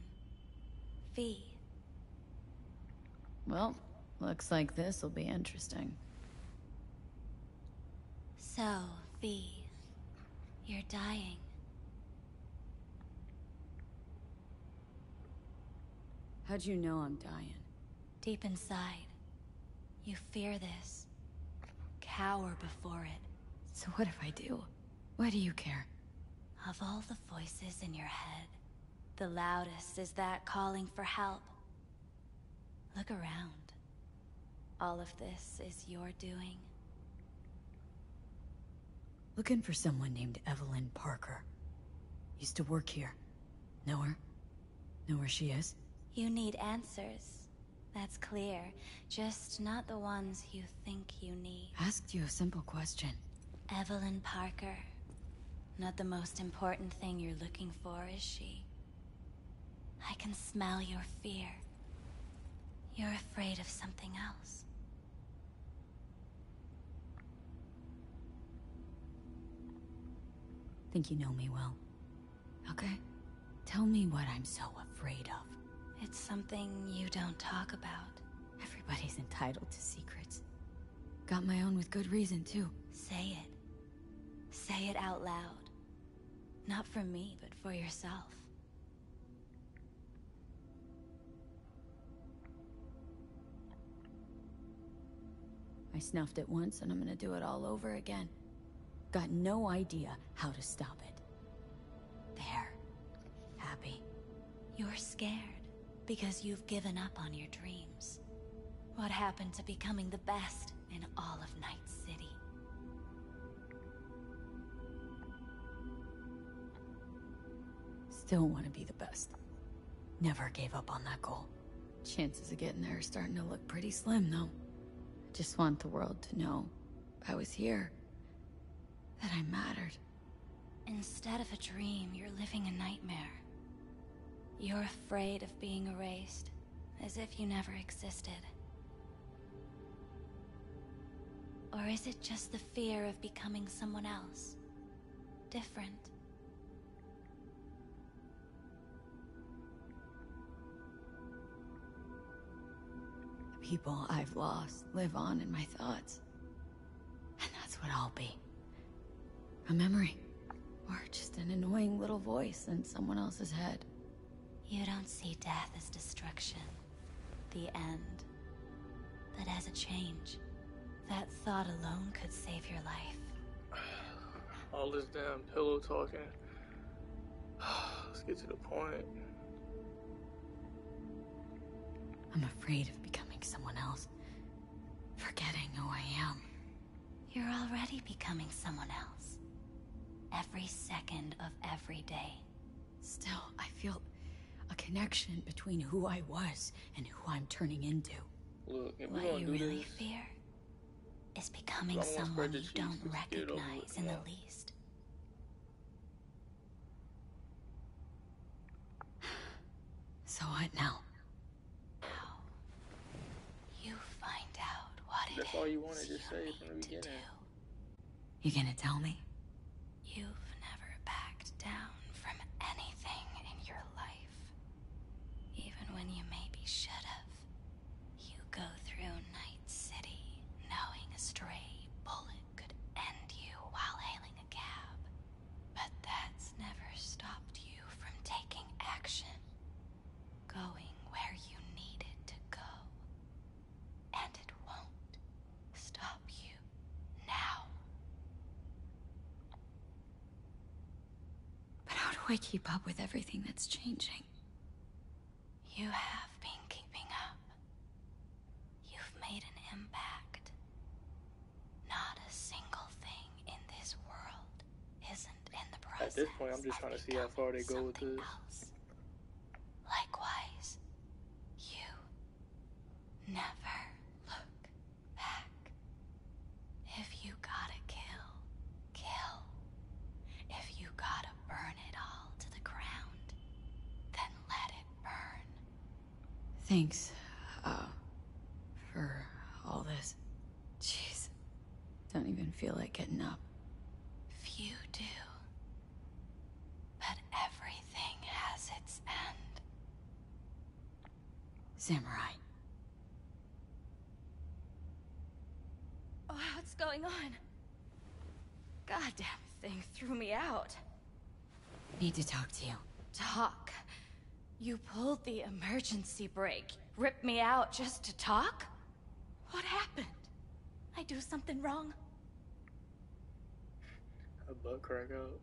R: V.
E: Well, looks like this'll be interesting.
R: So, V. You're dying.
E: How'd you know I'm dying?
R: Deep inside, you fear this. Cower before it.
E: So what if I do? Why do you care?
R: Of all the voices in your head, the loudest is that calling for help. Look around. All of this is your doing.
E: Looking for someone named Evelyn Parker. Used to work here. Know her? Know where she is?
R: You need answers. That's clear. Just not the ones you think you need.
E: Asked you a simple question.
R: Evelyn Parker. Not the most important thing you're looking for, is she? I can smell your fear. You're afraid of something else.
E: Think you know me well. Okay? Tell me what I'm so afraid of.
R: It's something you don't talk about.
E: Everybody's entitled to secrets. Got my own with good reason, too.
R: Say it. Say it out loud. Not for me, but for yourself.
E: I snuffed it once, and I'm gonna do it all over again. Got no idea how to stop it. There. Happy.
R: You're scared because you've given up on your dreams. What happened to becoming the best in all of Night City?
E: Still want to be the best. Never gave up on that goal. Chances of getting there are starting to look pretty slim, though. Just want the world to know I was here. That I mattered.
R: Instead of a dream, you're living a nightmare. You're afraid of being erased, as if you never existed. Or is it just the fear of becoming someone else? Different?
E: The people I've lost live on in my thoughts. And that's what I'll be. A memory. Or just an annoying little voice in someone else's head.
R: You don't see death as destruction, the end, but as a change. That thought alone could save your life.
A: All this damn pillow talking. Let's get to the point.
E: I'm afraid of becoming someone else. Forgetting who I am.
R: You're already becoming someone else. Every second of every day.
E: Still, I feel a connection between who I was and who I'm turning into.
A: Look, if
R: what you really fear is becoming someone you don't recognize in the least.
E: So what now?
R: Now, you find out what
A: That's all you wanted to say from the beginning.
E: You gonna tell me?
R: You've never backed do I keep up with everything that's changing? You have been keeping up. You've made an impact. Not a single thing in this world isn't in the process.
A: At this point, I'm just trying to see how far they go with this.
R: Else. Likewise, you never look back. If you gotta kill, kill. If you gotta burn it all to the ground, then let it burn. Thanks, for all this. Jeez, don't even feel like getting up. Few do. But everything has its end. Samurai.
N: Oh, what's going on? Goddamn thing threw me out.
E: Need to talk to you.
N: Talk? You pulled the emergency brake. Ripped me out just to talk? What happened? I do something wrong?
A: A butt crack out.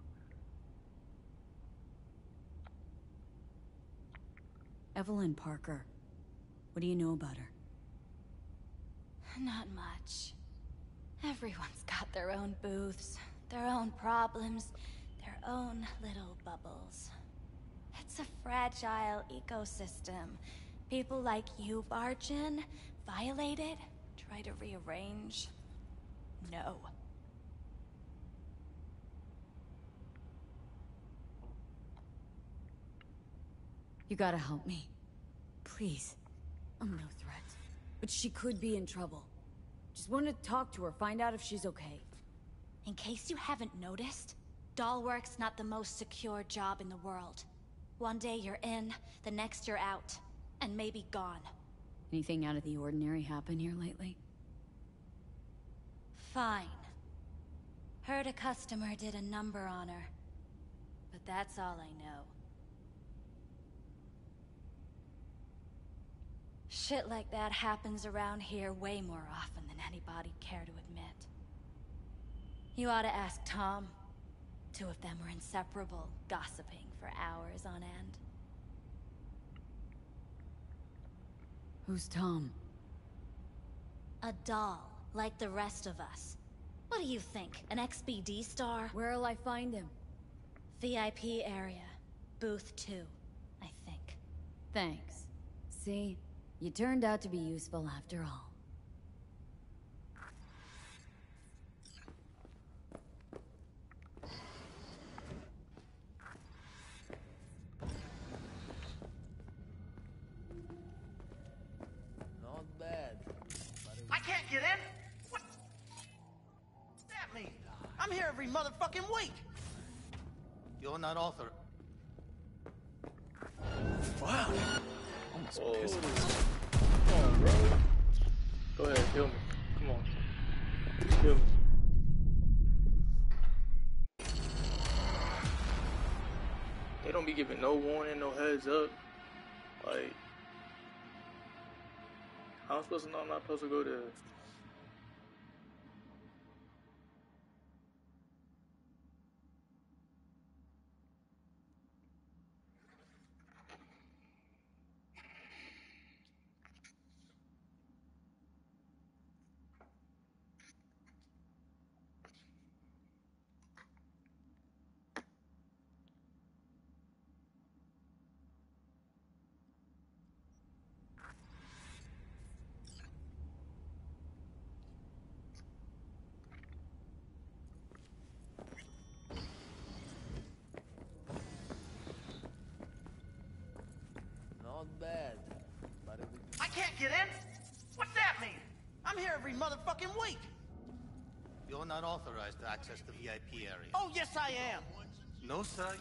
E: Evelyn Parker. What do you know about her?
N: Not much. Everyone's got their own booths, their own problems, their own little bubbles. It's a fragile ecosystem. People like you barge in, violate it, try to rearrange. No.
E: You gotta help me. Please. I'm no threat. But she could be in trouble. Just wanted to talk to her, find out if she's okay.
N: In case you haven't noticed, doll work's not the most secure job in the world. One day you're in, the next you're out, and maybe gone.
E: Anything out of the ordinary happen here lately?
N: Fine. Heard a customer did a number on her. But that's all I know. Shit like that happens around here way more often than anybody'd care to admit. You ought to ask Tom. Two of them were inseparable, gossiping for hours on end.
E: Who's Tom?
N: A doll, like the rest of us. What do you think, an XBD star?
E: Where'll I find him?
N: VIP area. Booth 2, I think.
E: Thanks. See? You turned out to be useful after all.
S: Not bad.
T: I can't get in? What does that mean? I'm here every motherfucking week! You're not author.
A: Wow.
S: Almost
A: Oh.
S: pissed.
A: Come on, bro. Go ahead, kill me. Come on. Kill me. They don't be giving no warning, no heads up. Like, how am I supposed to know I'm not supposed to go there?
S: Not bad. But it would...
T: I can't get in? What's that mean? I'm here every motherfucking week! You're not authorized to access the VIP area. Oh, yes I am! No, sir.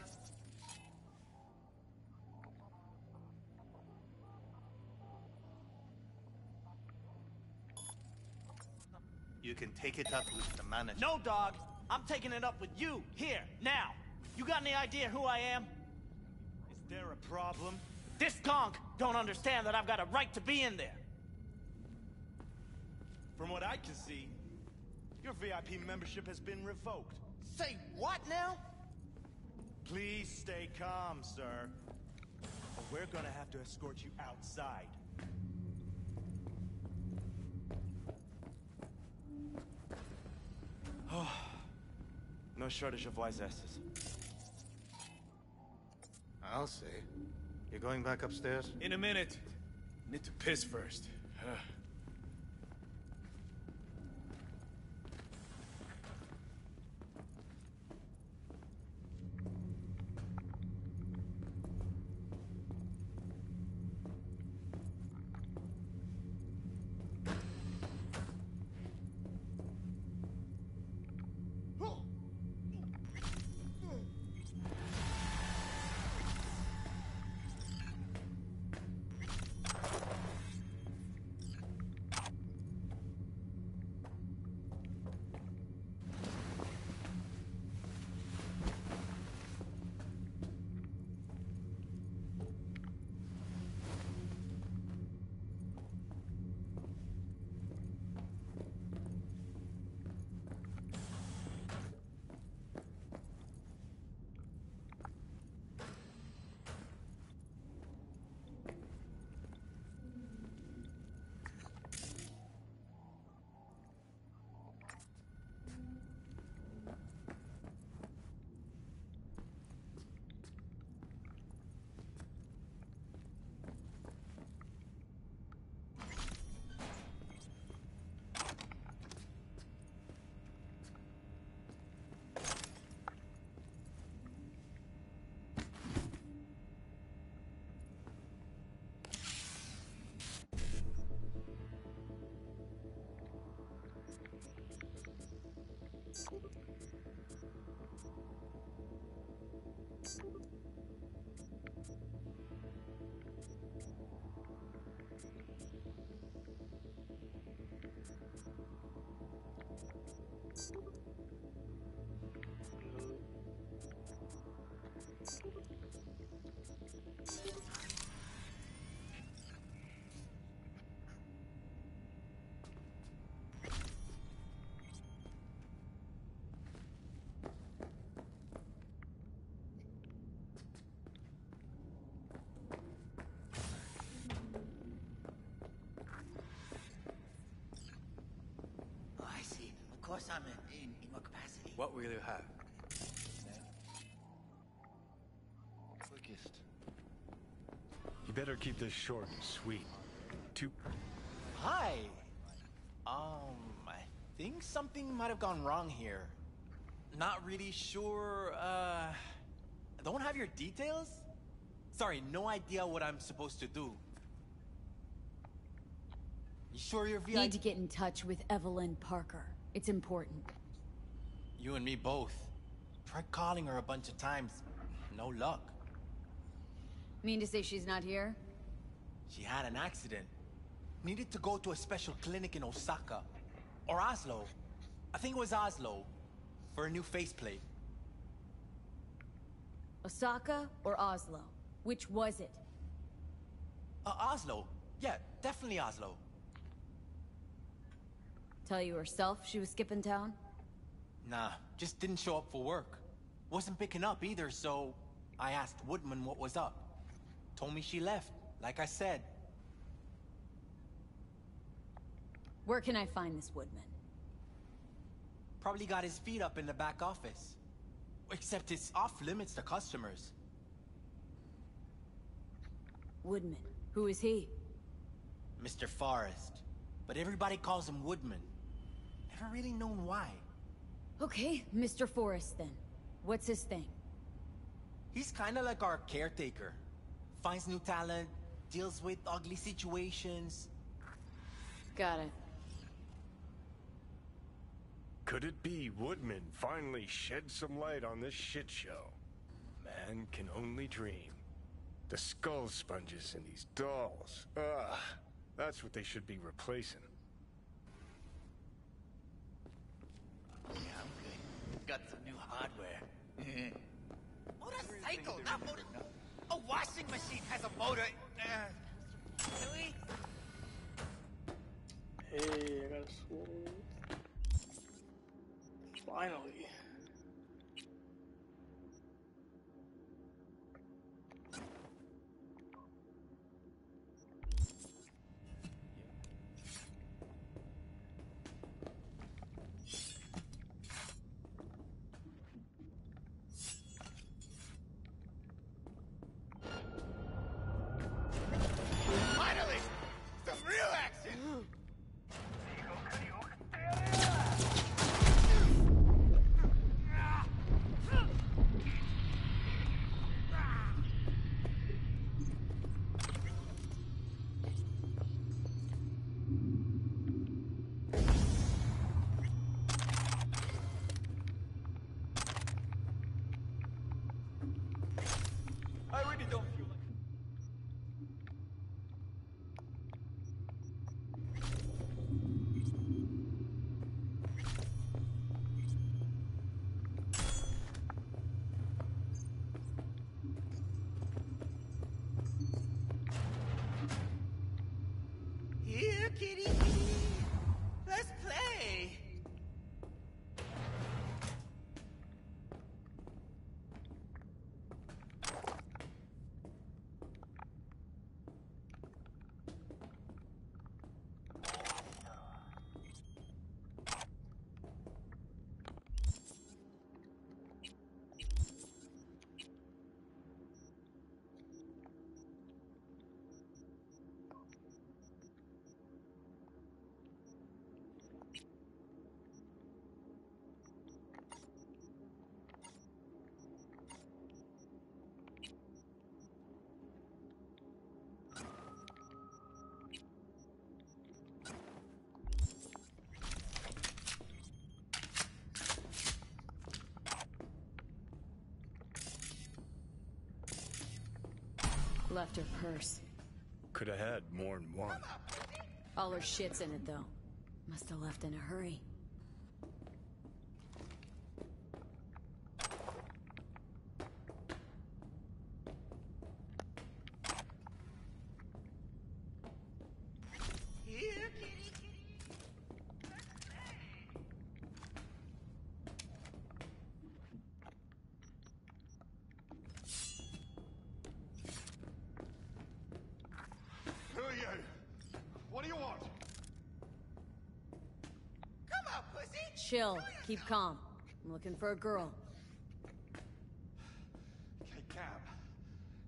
T: You can take it up with the manager. No, dog! I'm taking it up with you, here, now! You got any idea who I am? Is there a problem? This conk don't understand that I've got a right to be in there.
U: From what I can see, your VIP membership has been revoked.
T: Say what now? Please stay calm, sir. Or we're gonna have to escort you outside. Oh, no shortage of wise asses.
J: I'll say. You're going back upstairs?
U: In a minute. Need to piss first.
V: Oh, I see. Of course I'm in what capacity?
K: What will you have?
J: Quickest.
K: You better keep this short and sweet.
T: Hi. I think something might have gone wrong here. Not really sure, don't have your details? Sorry, no idea what I'm supposed to do. You sure you're VIP?
E: Need to get in touch with Evelyn Parker. It's important.
T: You and me both. Tried calling her a bunch of times. No luck.
E: Mean to say she's not here?
T: She had an accident. Needed to go to a special clinic in Osaka. Or Oslo. I think it was Oslo. For a new faceplate.
E: Osaka or Oslo? Which was it?
T: Oslo. Yeah, definitely Oslo.
E: Tell you herself she was skipping town?
T: Nah, just didn't show up for work. Wasn't picking up either, so I asked Woodman what was up. Told me she left, like I said.
E: Where can I find this Woodman?
T: Probably got his feet up in the back office. Except it's off limits to customers.
E: Woodman. Who is he?
T: Mr. Forrest. But everybody calls him Woodman. Never really known why.
E: Okay, Mr. Forrest then. What's his thing?
T: He's kinda like our caretaker. Finds new talent, deals with ugly situations.
E: Got it.
K: Could it be Woodman finally shed some light on this shit show? Man can only dream. The skull sponges in these dolls. Ugh. That's what they should be replacing.
V: Yeah, I'm good. Got some new hardware. Motorcycle, not motor. A washing machine has a motor. Really?
A: Hey, I got a sword. Finally.
E: Left her purse.
K: Could have had more than one.
E: All her shit's in it, though. Must have left in a hurry.
P: Who are you? What do you want?
V: Come on, pussy!
E: Chill. Keep calm. I'm looking for a girl.
P: Okay, Cam.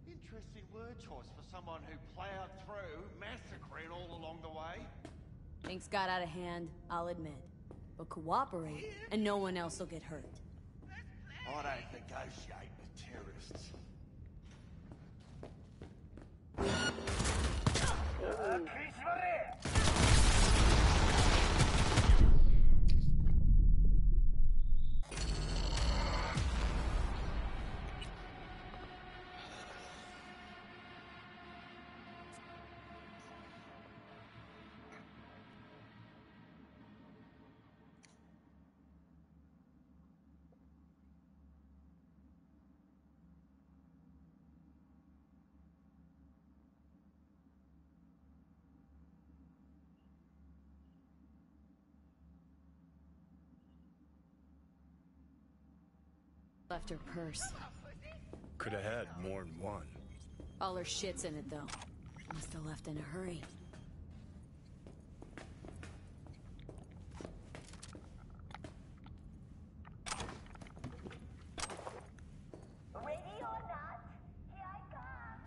P: Interesting word choice for someone who plowed through, massacring all along the way.
E: Things got out of hand, I'll admit. But cooperate, and no one else will get hurt.
P: I don't negotiate with terrorists.
E: Left her purse.
K: Could have had more than one.
E: All her shit's in it, though. Must have left in a hurry.
B: Ready or not, here I come.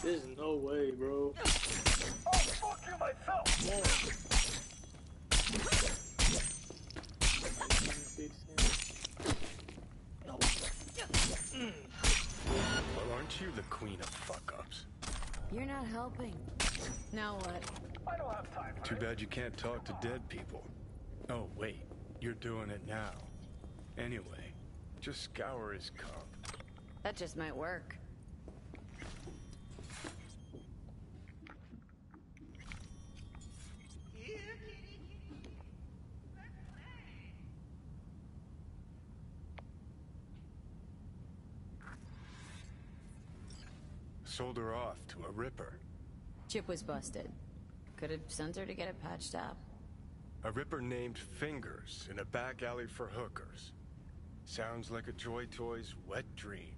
A: There's no way, bro.
B: Oh, fuck you myself!
K: Well, aren't you the queen of fuck-ups?
E: You're not helping. Now what?
B: I don't have time for
K: Too bad you can't talk to dead people. Oh, wait. You're doing it now. Anyway, just scour his comp.
E: That just might work.
K: Sold her off to a ripper.
E: Chip was busted. Could have sent her to get it patched up.
K: A ripper named Fingers in a back alley for hookers. Sounds like a Joy Toy's wet dream.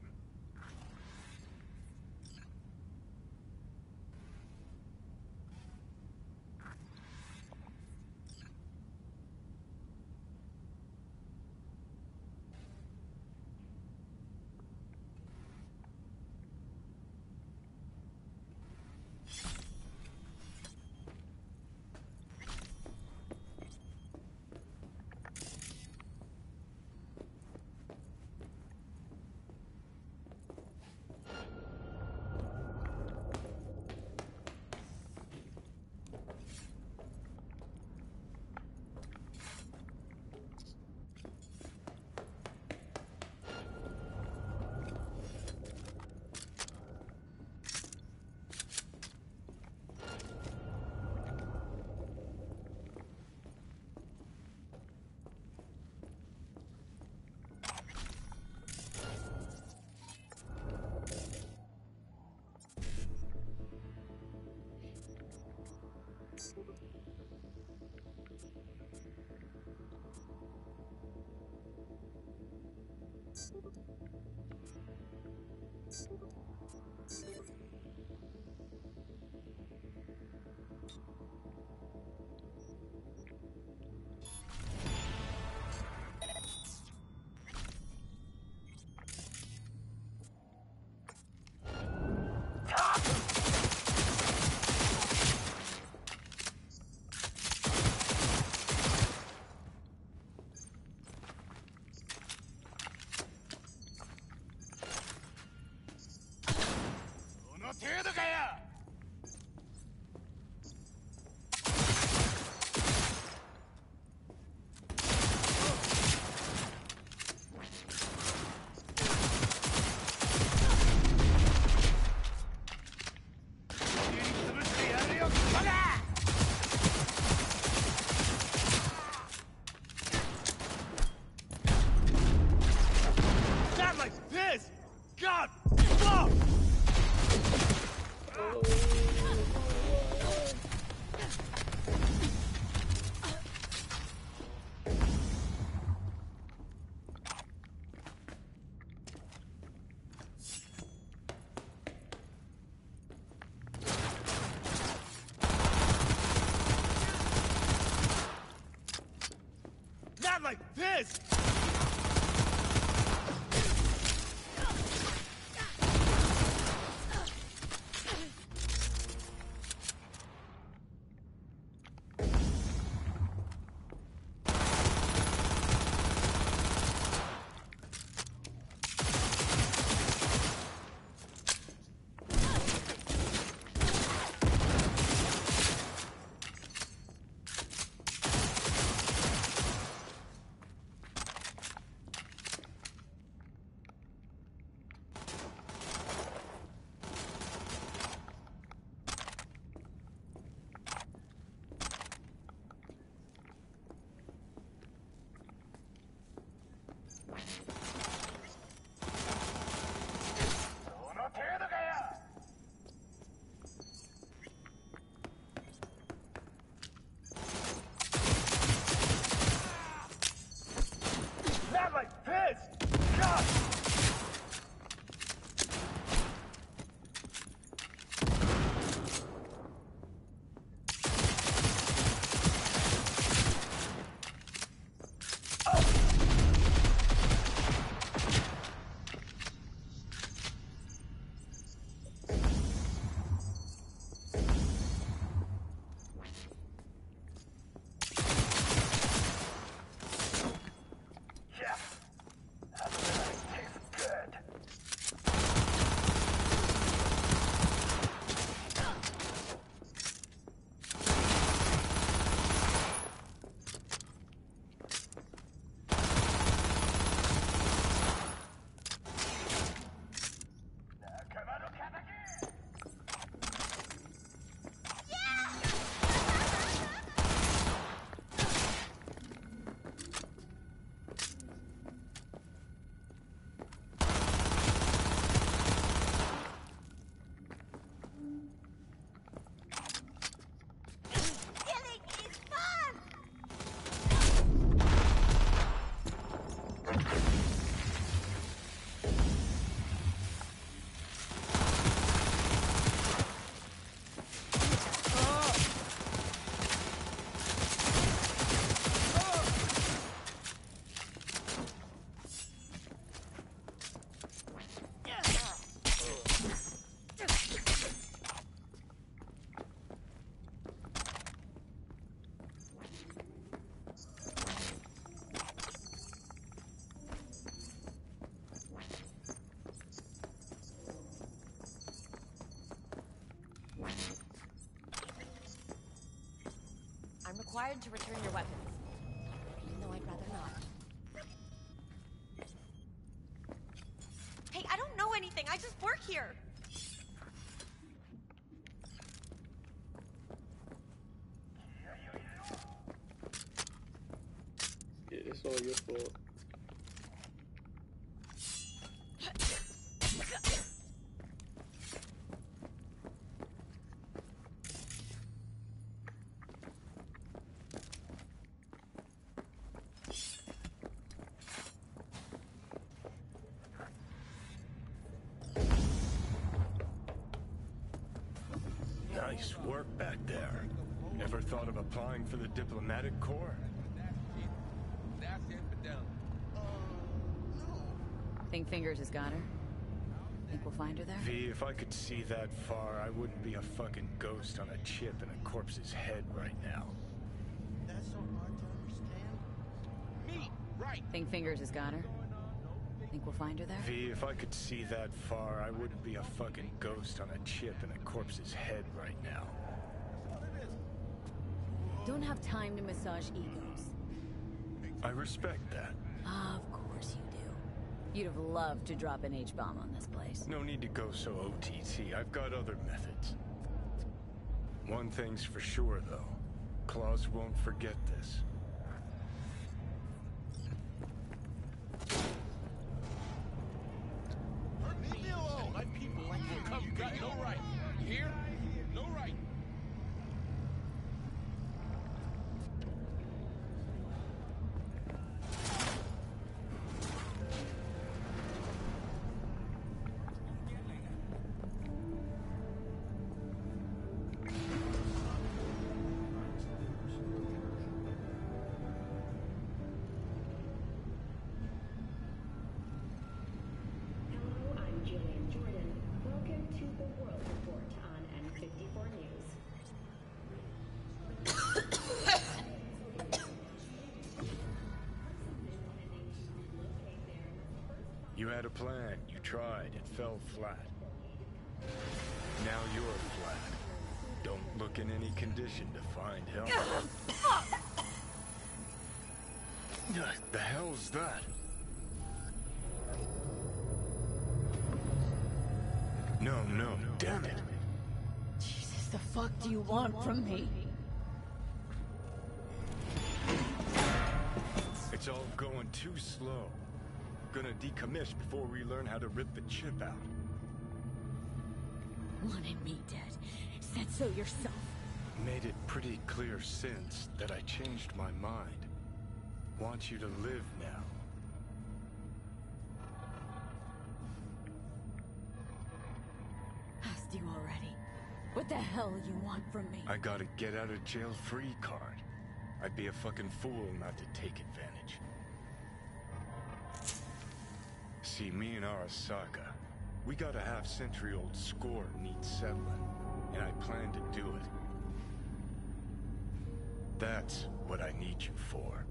T: out! Whoa! Not like this! Not like this! God!
Q: I'm required to return your weapons, even though I'd rather not. Hey, I don't know anything. I just work here.
A: Yeah, it's all your fault.
K: Nice work back there. Never thought of applying for the diplomatic corps?
E: Think Fingers has got her? Think we'll find her there?
K: V, if I could see that far, I wouldn't be a fucking ghost on a chip in a corpse's head right now.
J: That's so hard to understand.
P: Me, right.
E: Think Fingers has got her? Think we'll find her there?
K: V, if I could see that far, I wouldn't be a fucking ghost on a chip in a corpse's head right now.
E: Don't have time to massage egos.
K: I respect that.
E: Of course you do. You'd have loved to drop an H-bomb on this place.
K: No need to go so OTT. I've got other methods. One thing's for sure, though. Claus won't forget this.
J: Leave me
K: You had a plan, you tried, it fell flat. Now you're flat. Don't look in any condition to find help. The hell's that? No, damn it.
E: Jesus, the fuck do you want from me?
K: It's all going too slow. Gonna decommission before we learn how to rip the chip out.
E: Wanted me dead. Said so yourself.
K: Made it pretty clear since that I changed my mind. Want you to live now.
E: Asked you already. What the hell you want from me?
K: I got a get out of jail free card. I'd be a fucking fool not to take advantage. See, me and Arasaka, we got a half-century-old score needs settling, and I plan to do it. That's what I need you for.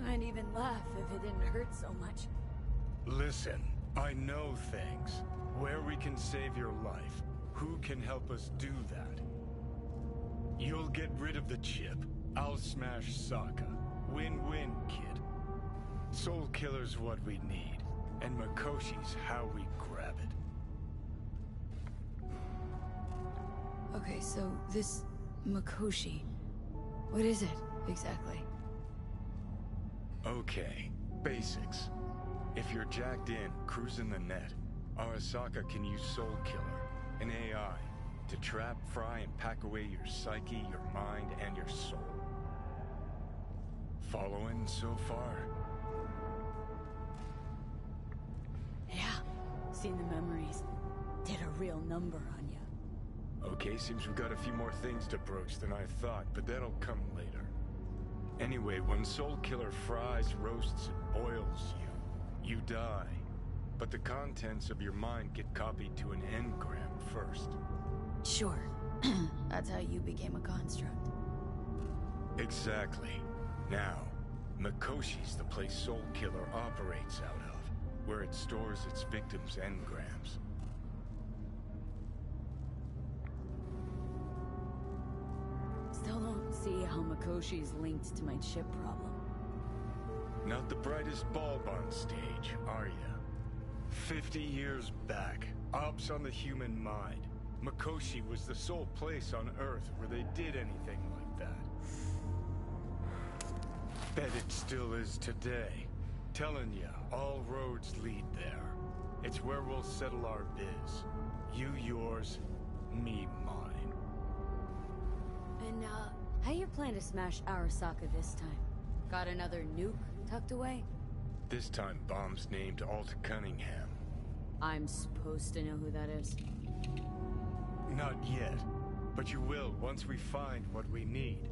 E: I'd even laugh if it didn't hurt so much.
K: Listen, I know things. Where we can save your life. Who can help us do that? You'll get rid of the chip. I'll smash Sokka. Win-win, kid. Soul Killer's what we need, and Makoshi's how we grab it.
E: Okay, so this Makoshi, what is it exactly?
K: Okay, basics. If you're jacked in, cruising the net, Arasaka can use Soul Killer, an AI, to trap, fry, and pack away your psyche, your mind, and your soul. Following so far?
E: Yeah, seen the memories. Did a real number on you.
K: Okay, seems we got a few more things to broach than I thought, but that'll come later. Anyway, when Soul Killer fries, roasts, and boils you, you die. But the contents of your mind get copied to an engram first.
E: Sure. That's how you became a construct.
K: Exactly. Now, Makoshi's the place Soul Killer operates out of, where it stores its victims' engrams.
E: Still don't see how Makoshi's linked to my chip problem.
K: Not the brightest bulb on stage, are ya? 50 years back, ops on the human mind. Makoshi was the sole place on Earth where they did anything like that. Bet it still is today. Telling ya, all roads lead there. It's where we'll settle our biz. You yours, me mine.
E: And, how you plan to smash Arasaka this time? Got another nuke tucked away?
K: This time bomb's named Alt Cunningham.
E: I'm supposed to know who that is?
K: Not yet, but you will once we find what we need.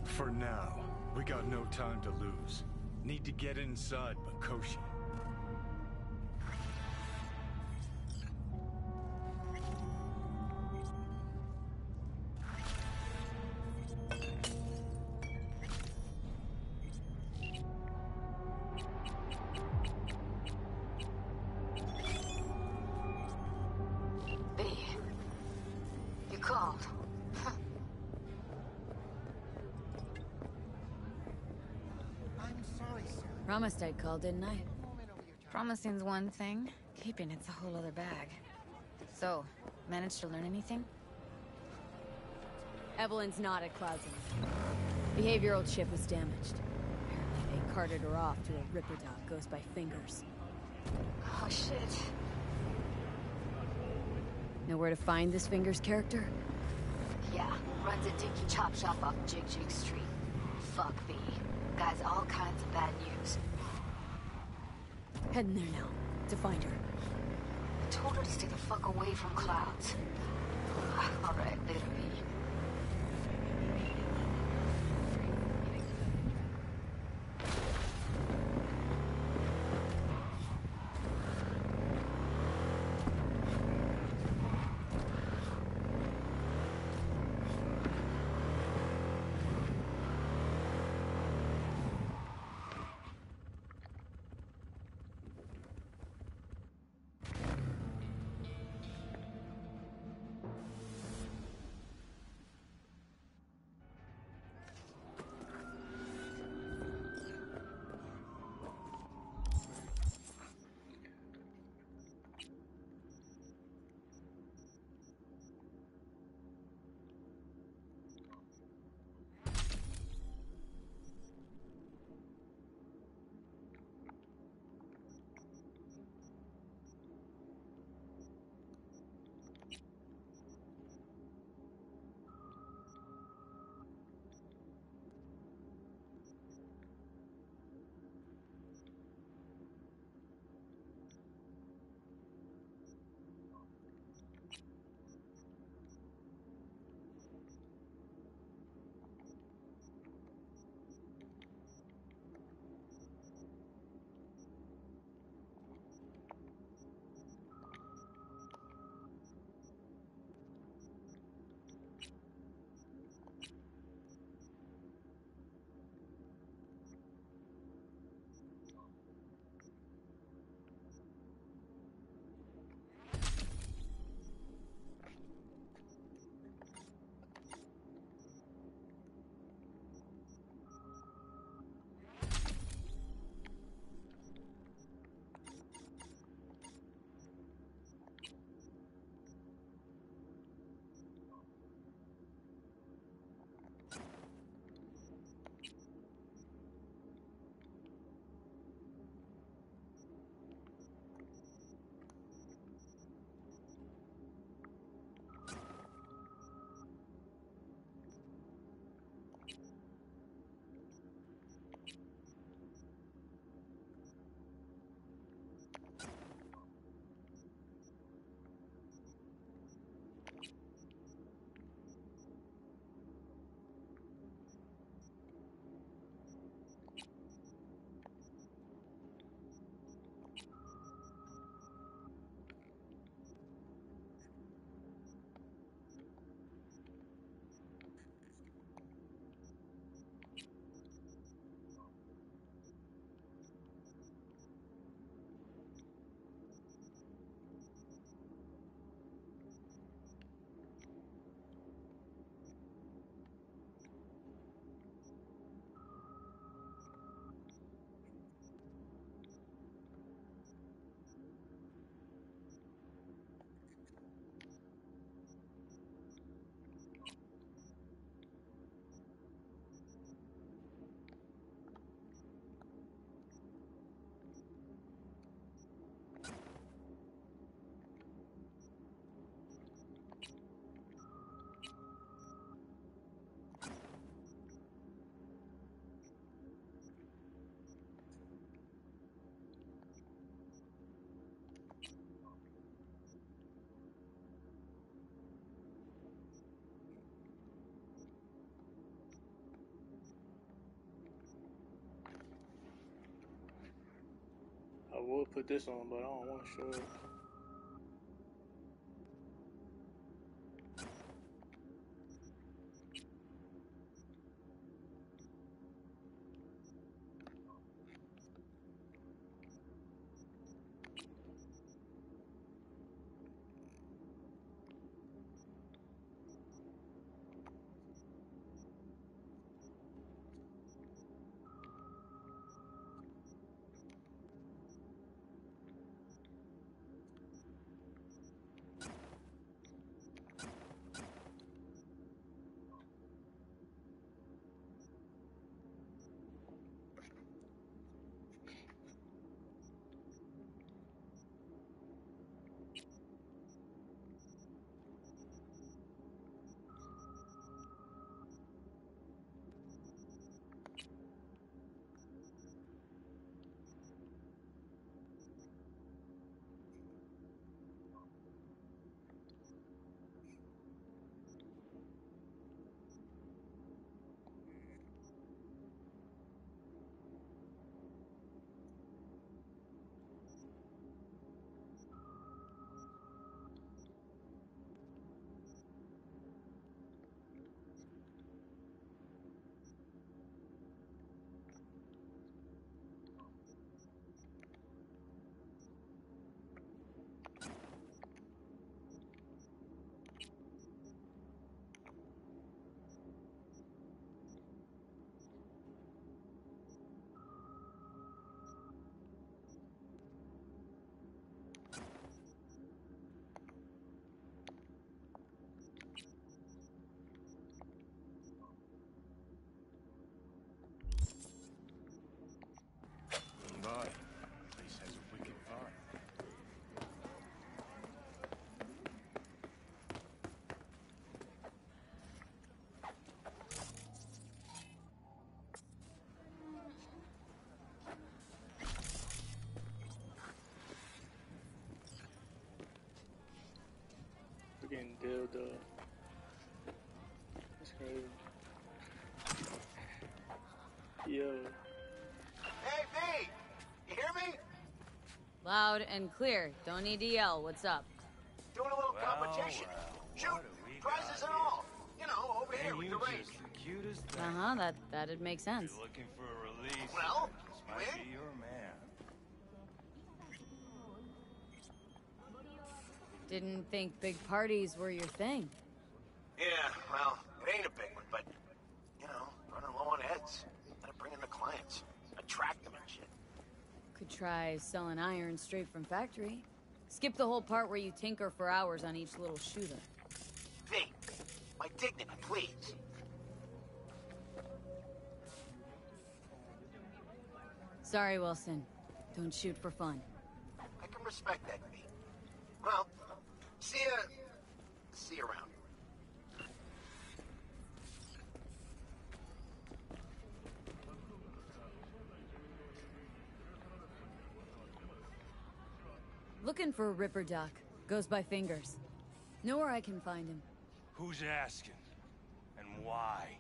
K: For now, we got no time to lose. Need to get inside Makoshi.
L: You called.
B: I'm sorry, sir.
E: Promised I'd call, didn't I?
D: Promising's one thing, keeping it's a whole other bag. So, managed to learn anything?
E: Evelyn's not at Clouds anymore. Behavioral chip was damaged. Apparently they carted her off to a Ripperdoc goes by Fingers.
L: Oh, shit.
E: Know where to find this Fingers character?
L: Yeah, runs a dinky chop shop off Jig Jig Street. Fuck me. Guy's all kinds of bad news.
E: Heading there now, to find her.
L: I told her to stay the fuck away from Clouds. Alright, later, B.
A: would put this on, but I don't want to show it.
K: My place has a wicked vibe.
A: We're getting dildo. That's crazy. Yo.
J: Hey, V! You hear me?
E: Loud and clear. Don't need to yell. What's up?
J: Doing a little competition. Shoot, prizes and all. You know, over here with the race.
E: That'd make sense.
K: You're looking for a release.
J: Well,
K: this might be your man.
E: Didn't think big parties were your thing.
J: Yeah, well, it ain't a big one, but, you know, running low on heads. Gotta bring in the clients. Attract them and shit.
E: Could try selling iron straight from factory. Skip the whole part where you tinker for hours on each little shooter.
J: V, my dignity, please.
E: Sorry, Wilson. Don't shoot for fun.
J: I can respect that, V. Well, see you around.
E: Looking for Ripper Duck. Goes by Fingers. Know where I can find him.
K: Who's asking? And why?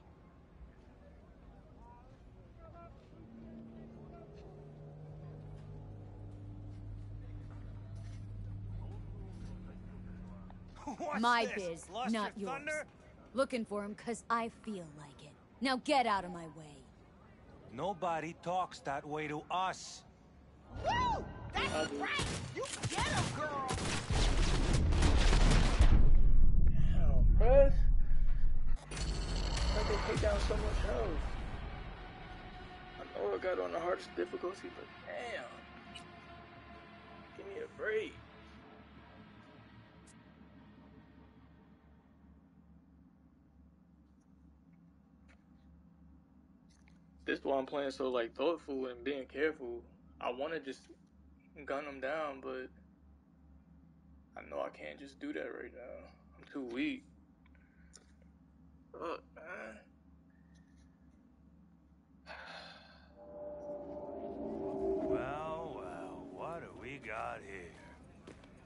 K: What's
E: My
K: this?
E: biz,
K: Lost
E: not
K: your
E: yours.
K: thunder?
E: Looking for him because I feel like it. Now get out of my way.
C: Nobody talks that way to us.
B: Woo! That's right! You get him, girl!
A: Damn, bruh. How they take down so much health? I know I got on the hardest difficulty, but damn. Give me a break. This is why I'm playing so like thoughtful and being careful. I want to just gun them down, but I know I can't just do that right now. I'm too weak. Fuck, man.
C: Well, well, what do we got here?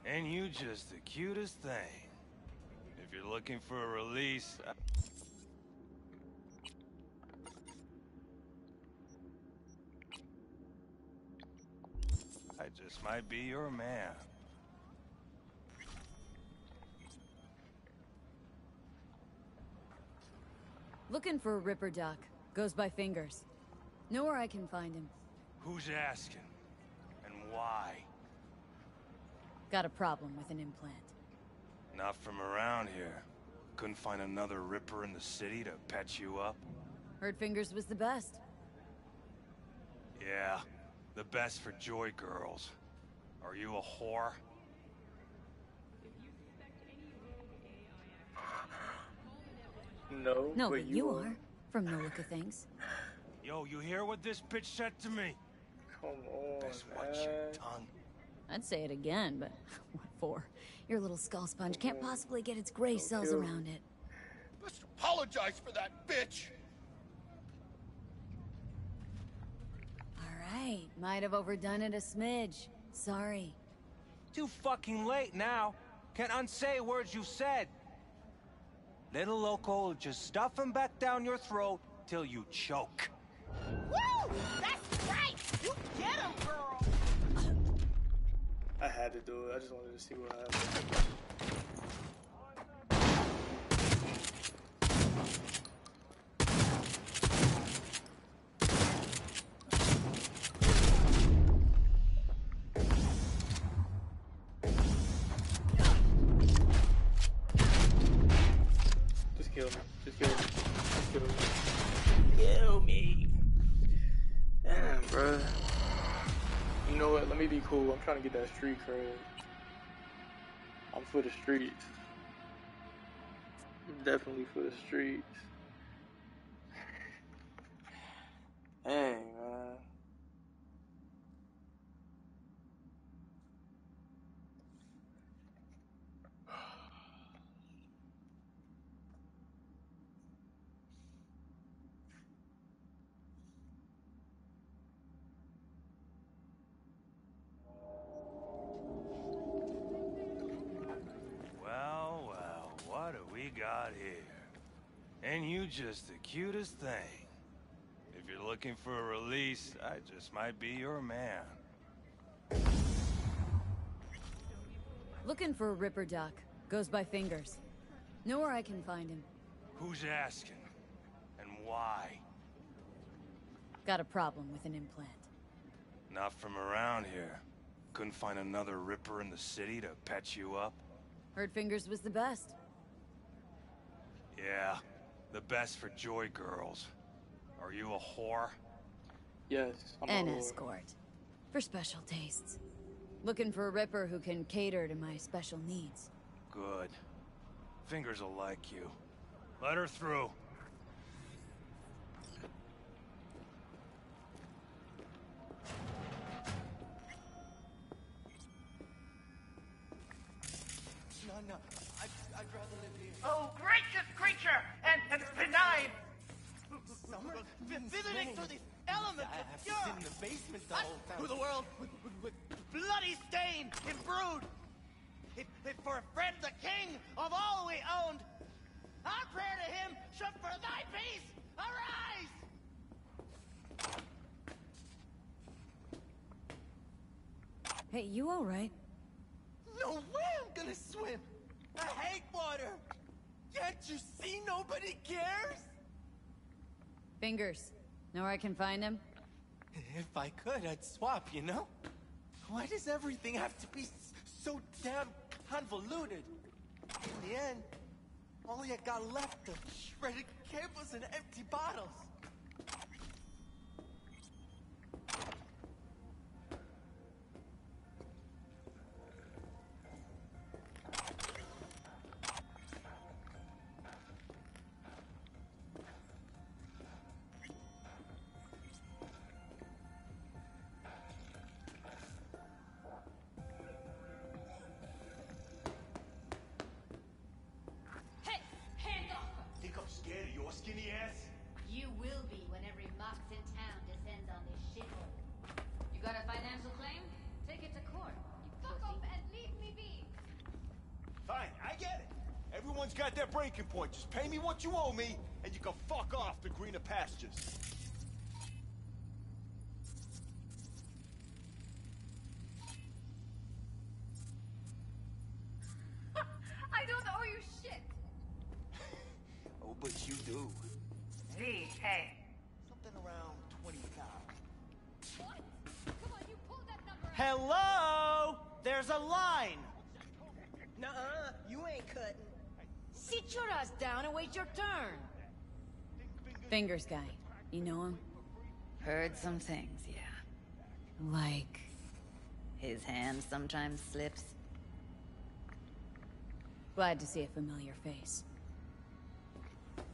C: And you just the cutest thing. If you're looking for a release... I'd just might be your man.
E: Looking for a Ripper Doc. Goes by Fingers. Know where I can find him.
C: Who's asking? And why?
E: Got a problem with an implant.
C: Not from around here. Couldn't find another Ripper in the city to patch you up?
E: Heard Fingers was the best.
C: Yeah, the best for Joy girls. Are you a whore?
A: No,
E: No, but you are. From the look of things.
C: Yo, you hear what this bitch said to me?
A: Come on,
C: Best watch your
A: man.
C: tongue.
E: I'd say it again, but what for? Your little skull sponge can't possibly get its gray cells around it.
P: Let's apologize for that, bitch!
E: Alright, might have overdone it a smidge. Sorry.
H: Too fucking late now. Can't unsay words you've said. Little Loco will just stuff him back down your throat till you choke.
B: Woo! That's right! You get him, girl!
A: I had to do it. I just wanted to see what happened. Just kill me. Just kill me. Just kill me. Kill me. Damn, bruh. You know what? Let me be cool. I'm trying to get that street cred. I'm for the streets. I'm definitely for the streets. Dang, man.
C: Well, well, what do we got here? And you just the cutest thing. If you're looking for a release, I just might be your man.
E: Looking for a Ripper Doc. Goes by Fingers. Know where I can find him.
C: Who's asking? And why?
E: Got a problem with an implant.
C: Not from around here. Couldn't find another Ripper in the city to patch you up?
E: Heard Fingers was the best.
C: Yeah, the best for Joy girls. Are you a whore?
A: Yes, I'm
E: An
A: a whore.
E: escort. For special tastes. Looking for a Ripper who can cater to my special needs.
C: Good. Fingers will like you. Let her through.
T: No, I'd rather live here.
B: Oh, gracious creature! And benign!
T: Summer? Visiting through these elements
B: I
T: of
B: have
T: pure...
B: to sit in the basement the
T: us
B: whole time.
T: Through the world with bloody stain and brood. If for a friend the king of all we owned, our prayer to him should for thy peace arise!
E: Hey, you alright?
B: No way I'm gonna swim! I hate water! Can't you see nobody cares?
E: Fingers. Know where I can find him?
B: If I could, I'd swap, you know? Why does everything have to be so damn convoluted? In the end, all I got left are shredded cables and empty bottles.
M: Hey, hands off!
J: Think I'm scared of your skinny ass?
M: You will be when every mox in town descends on this shithole. You got a financial claim? Take it to court. You fuck off and leave me be.
J: Fine, I get it. Everyone's got their breaking point. Just pay me what you owe me, and you can fuck off to greener pastures.
V: but you do.
M: V, hey.
V: Something around 20,000.
M: What? Come on, you pulled that number out.
T: Hello? There's a line.
G: Nuh-uh, you ain't cutting. Sit your ass down and wait your turn.
E: Fingers guy. You know him?
D: Heard some things, yeah.
E: Like...
D: His hand sometimes slips.
E: Glad to see a familiar face.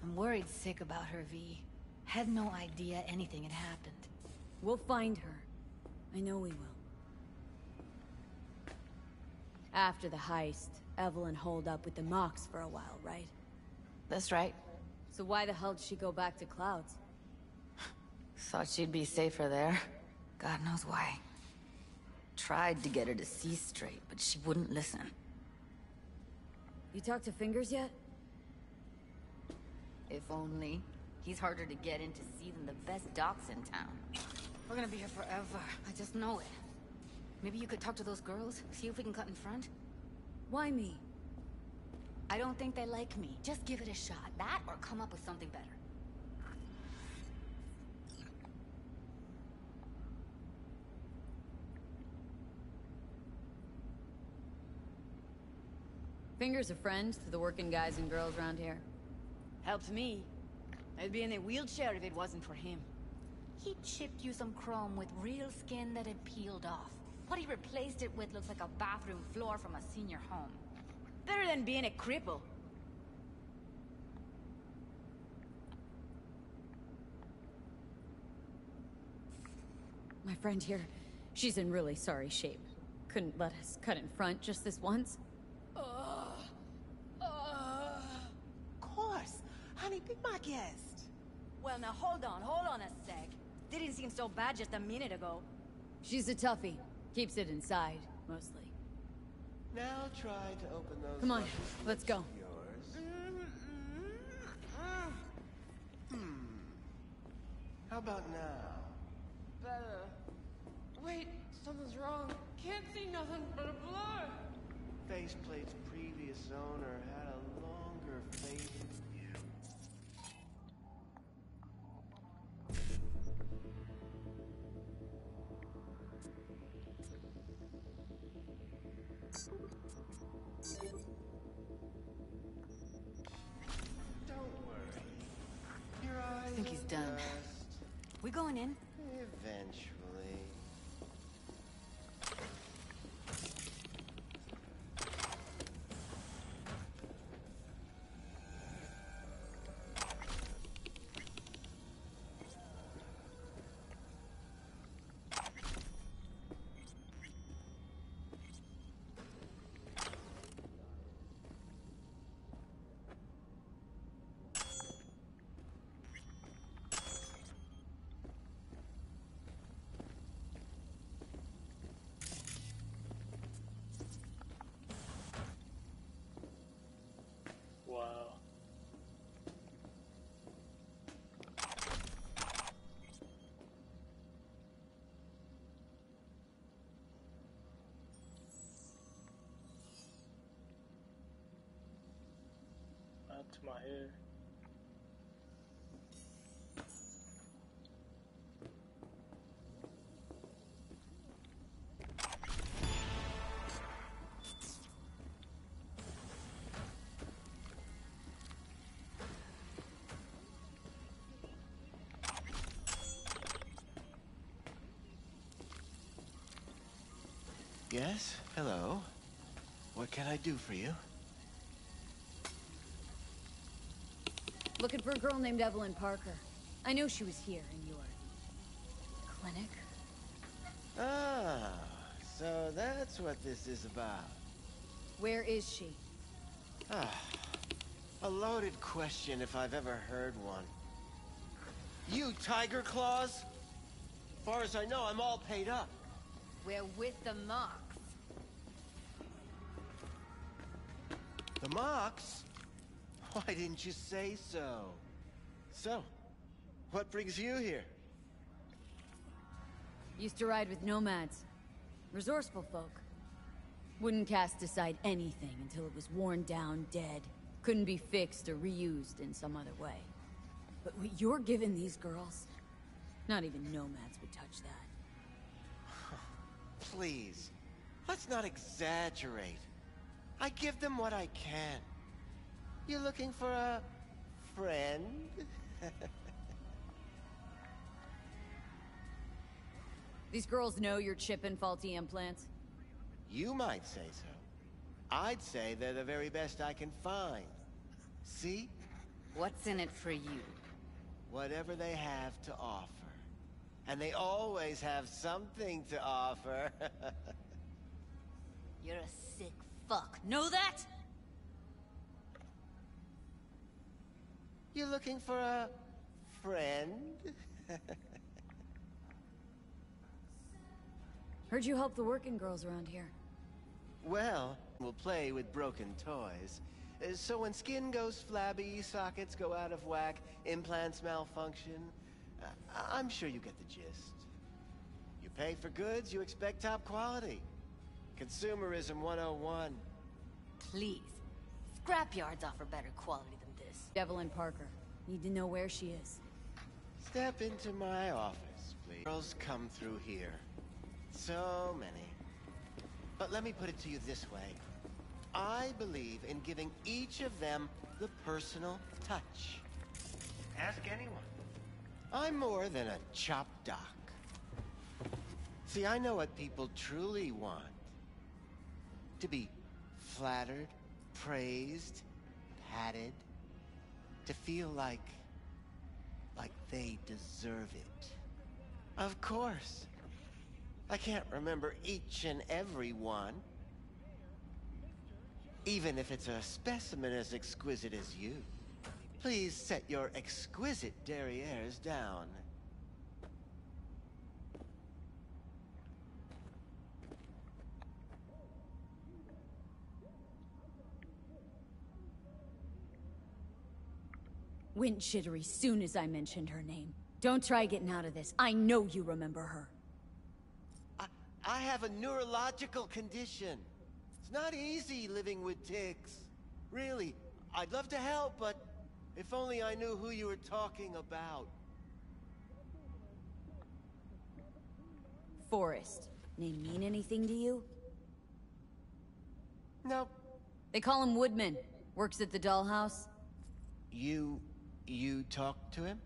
D: I'm worried sick about her, V. Had no idea anything had happened.
E: We'll find her. I know we will. After the heist, Evelyn holed up with the Mox for a while, right?
D: That's right.
E: So why the hell did she go back to Clouds?
D: Thought she'd be safer there. God knows why. Tried to get her to see straight, but she wouldn't listen.
E: You talked to Fingers yet?
D: If only. He's harder to get in to see than the best docs in town. We're gonna be here forever. I just know it. Maybe you could talk to those girls, see if we can cut in front?
E: Why me?
D: I don't think they like me. Just give it a shot. That or come up with something better.
E: Fingers a friend to the working guys and girls around here.
G: Helps me. I'd be in a wheelchair if it wasn't for him.
D: He chipped you some chrome with real skin that had peeled off. What he replaced it with looks like a bathroom floor from a senior home.
G: Better than being a cripple.
E: My friend here, she's in really sorry shape. Couldn't let us cut in front just this once.
G: Of course. Honey, be my guest. Well, now hold on a sec. Didn't seem so bad just a minute ago.
E: She's a toughie. Keeps it inside, mostly.
V: Now try to open those.
E: Come on, let's go.
V: Yours. How about now?
F: Better. Wait, something's wrong. Can't see nothing but a blur.
V: Faceplate's previous owner had a longer faith in you. Don't worry. Your eyes
D: I think he's done. We going in?
V: Eventually.
A: Wow. Out to my hair.
V: Yes? Hello? What can I do for you?
E: Looking for a girl named Evelyn Parker. I know she was here in your... clinic.
V: Ah, so that's what this is about.
E: Where is she?
V: Ah, a loaded question if I've ever heard one. You Tiger Claws? Far as I know, I'm all paid up.
D: We're with the Mox.
V: The Mox? Why didn't you say so? So, what brings you here?
E: Used to ride with nomads. Resourceful folk. Wouldn't cast aside anything until it was worn down, dead. Couldn't be fixed or reused in some other way. But what you're giving these girls, not even nomads would touch that.
I: Please, let's not exaggerate. I give them what I can. You looking for a friend?
E: These girls know you're chipping faulty implants?
I: You might say so. I'd say they're the very best I can find. See?
D: What's in it for you?
I: Whatever they have to offer. And they always have something to offer.
D: You're a sick fuck. Know that?
I: You looking for a friend?
E: Heard you help the working girls around here.
I: Well, we'll play with broken toys. So when skin goes flabby, sockets go out of whack, implants malfunction, I'm sure you get the gist. You pay for goods, you expect top quality. Consumerism 101.
D: Please. Scrapyards offer better quality than this.
E: Evelyn Parker. Need to know where she is.
I: Step into my office, please. Girls come through here. So many. But let me put it to you this way. I believe in giving each of them the personal touch. Ask anyone. I'm more than a chop doc. See, I know what people truly want. To be flattered, praised, patted. To feel like they deserve it. Of course. I can't remember each and every one. Even if it's a specimen as exquisite as you. Please set your exquisite derrieres down.
E: Went jittery soon as I mentioned her name. Don't try getting out of this. I know you remember her.
I: I have a neurological condition. It's not easy living with tics. Really, I'd love to help, but if only I knew who you were talking about.
E: Forrest. Name mean anything to you?
I: Nope.
E: They call him Woodman. Works at the dollhouse.
I: You talked to him?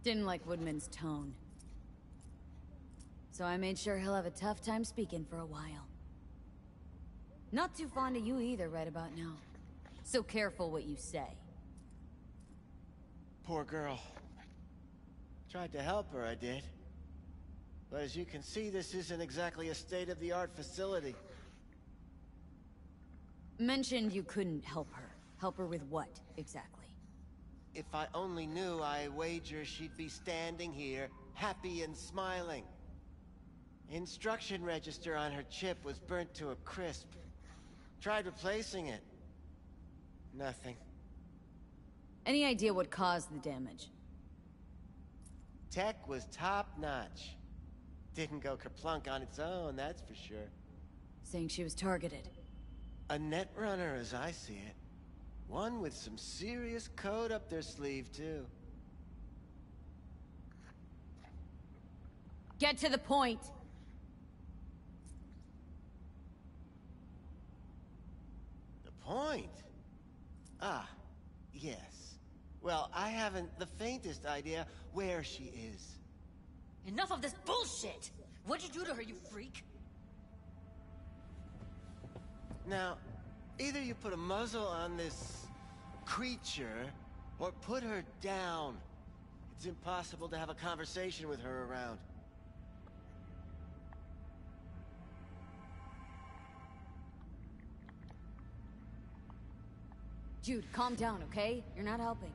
E: Didn't like Woodman's tone. So I made sure he'll have a tough time speaking for a while. Not too fond of you either right about now. So careful what you say.
I: Poor girl. Tried to help her, I did. But as you can see, this isn't exactly a state-of-the-art facility.
E: Mentioned you couldn't help her. Help her with what, exactly?
I: If I only knew, I wager she'd be standing here, happy and smiling. Instruction register on her chip was burnt to a crisp. Tried replacing it. Nothing.
E: Any idea what caused the damage?
I: Tech was top-notch. Didn't go kerplunk on its own, that's for sure.
E: Saying she was targeted.
I: A netrunner, as I see it. One with some serious code up their sleeve, too.
E: Get to the point!
I: The point? Ah, yes. Well, I haven't the faintest idea where she is.
D: Enough of this bullshit! What'd you do to her, you freak?
I: Now, either you put a muzzle on this creature, or put her down. It's impossible to have a conversation with her around.
E: Jude, calm down, okay? You're not helping.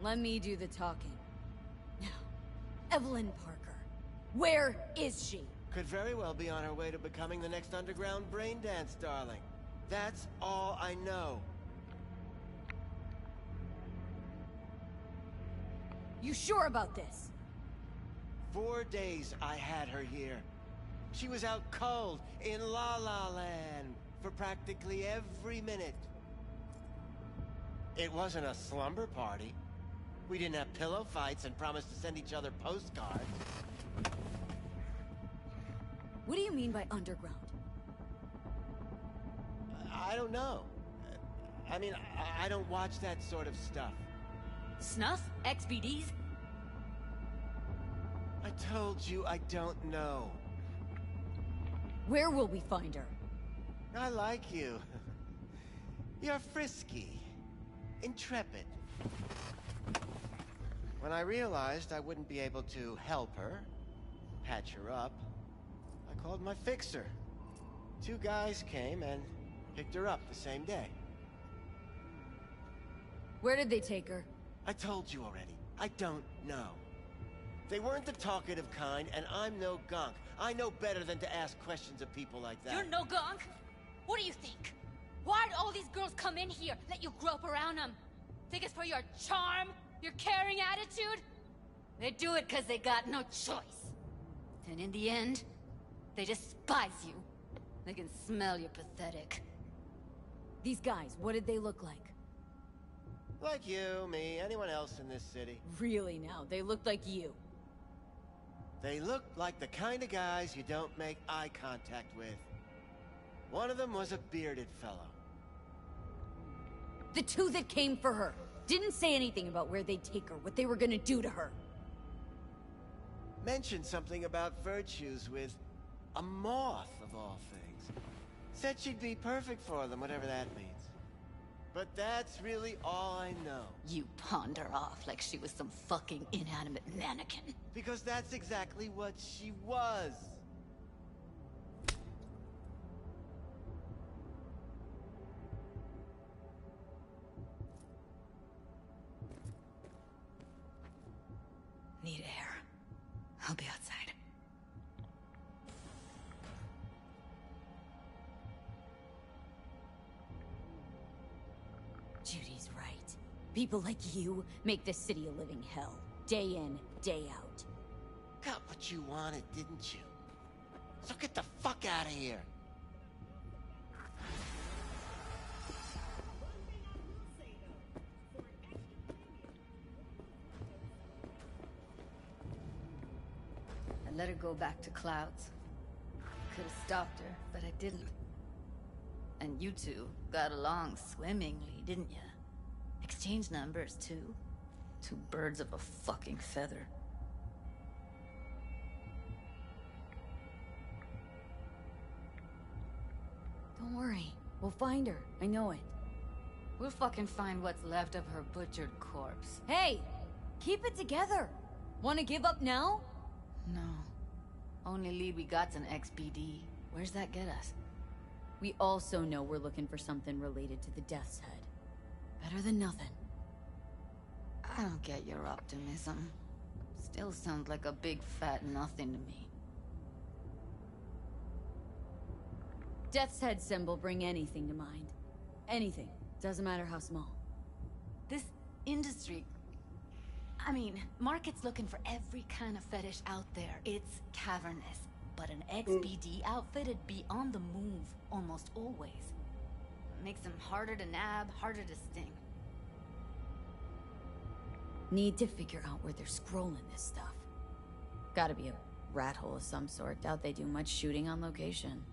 E: Let me do the talking. Now, Evelyn Parker. Where is she?
I: Could very well be on her way to becoming the next underground brain dance darling. That's all I know.
E: You sure about this?
I: 4 days I had her here. She was out cold in La La Land for practically every minute. It wasn't a slumber party. We didn't have pillow fights and promised to send each other postcards.
E: What do you mean by underground?
I: I don't know. I mean, I don't watch that sort of stuff.
E: Snuff? XBDs?
I: I told you I don't know.
E: Where will we find her?
I: I like you. You're frisky. Intrepid. When I realized I wouldn't be able to help her, patch her up, I called my fixer. 2 guys came and picked her up the same day.
E: Where did they take her?
I: I told you already. I don't know. They weren't the talkative kind, and I'm no gunk. I know better than to ask questions of people like that.
D: You're no gunk? What do you think? Why'd all these girls come in here, let you grope around them? Think it's for your charm? Your caring attitude? They do it because they got no choice. And in the end, they despise you. They can smell you're pathetic.
E: These guys, what did they look like?
I: Like you, me, anyone else in this city.
E: Really now, they looked like you.
I: They looked like the kind of guys you don't make eye contact with. One of them was a bearded fellow.
E: The 2 that came for her didn't say anything about where they'd take her, what they were gonna do to her.
I: Mentioned something about virtues with a moth, of all things. Said she'd be perfect for them, whatever that means. But that's really all I know.
D: You pawned her off like she was some fucking inanimate mannequin.
I: Because that's exactly what she was.
D: Need air. I'll be outside.
E: Judy's right. People like you make this city a living hell. Day in, day out.
I: Got what you wanted, didn't you? So get the fuck out of here.
D: I let her go back to Clouds. Could have stopped her, but I didn't. And you 2 got along swimmingly, didn't ya? Exchanged numbers, too. 2 birds of a fucking feather.
E: Don't worry. We'll find her. I know it.
D: We'll fucking find what's left of her butchered corpse.
E: Hey! Keep it together! Wanna give up now?
D: No. Only lead we got's an XBD. Where's that get us?
E: We also know we're looking for something related to the Death's Head. Better than nothing.
D: I don't get your optimism. Still sounds like a big fat nothing to me.
E: Death's Head symbol bring anything to mind. Anything. Doesn't matter how small.
D: This industry... I mean, market's looking for every kind of fetish out there. It's cavernous. But an XBD outfit'd be on the move, almost always. Makes them harder to nab, harder to sting.
E: Need to figure out where they're scrolling this stuff. Gotta be a rat hole of some sort. Doubt they do much shooting on location.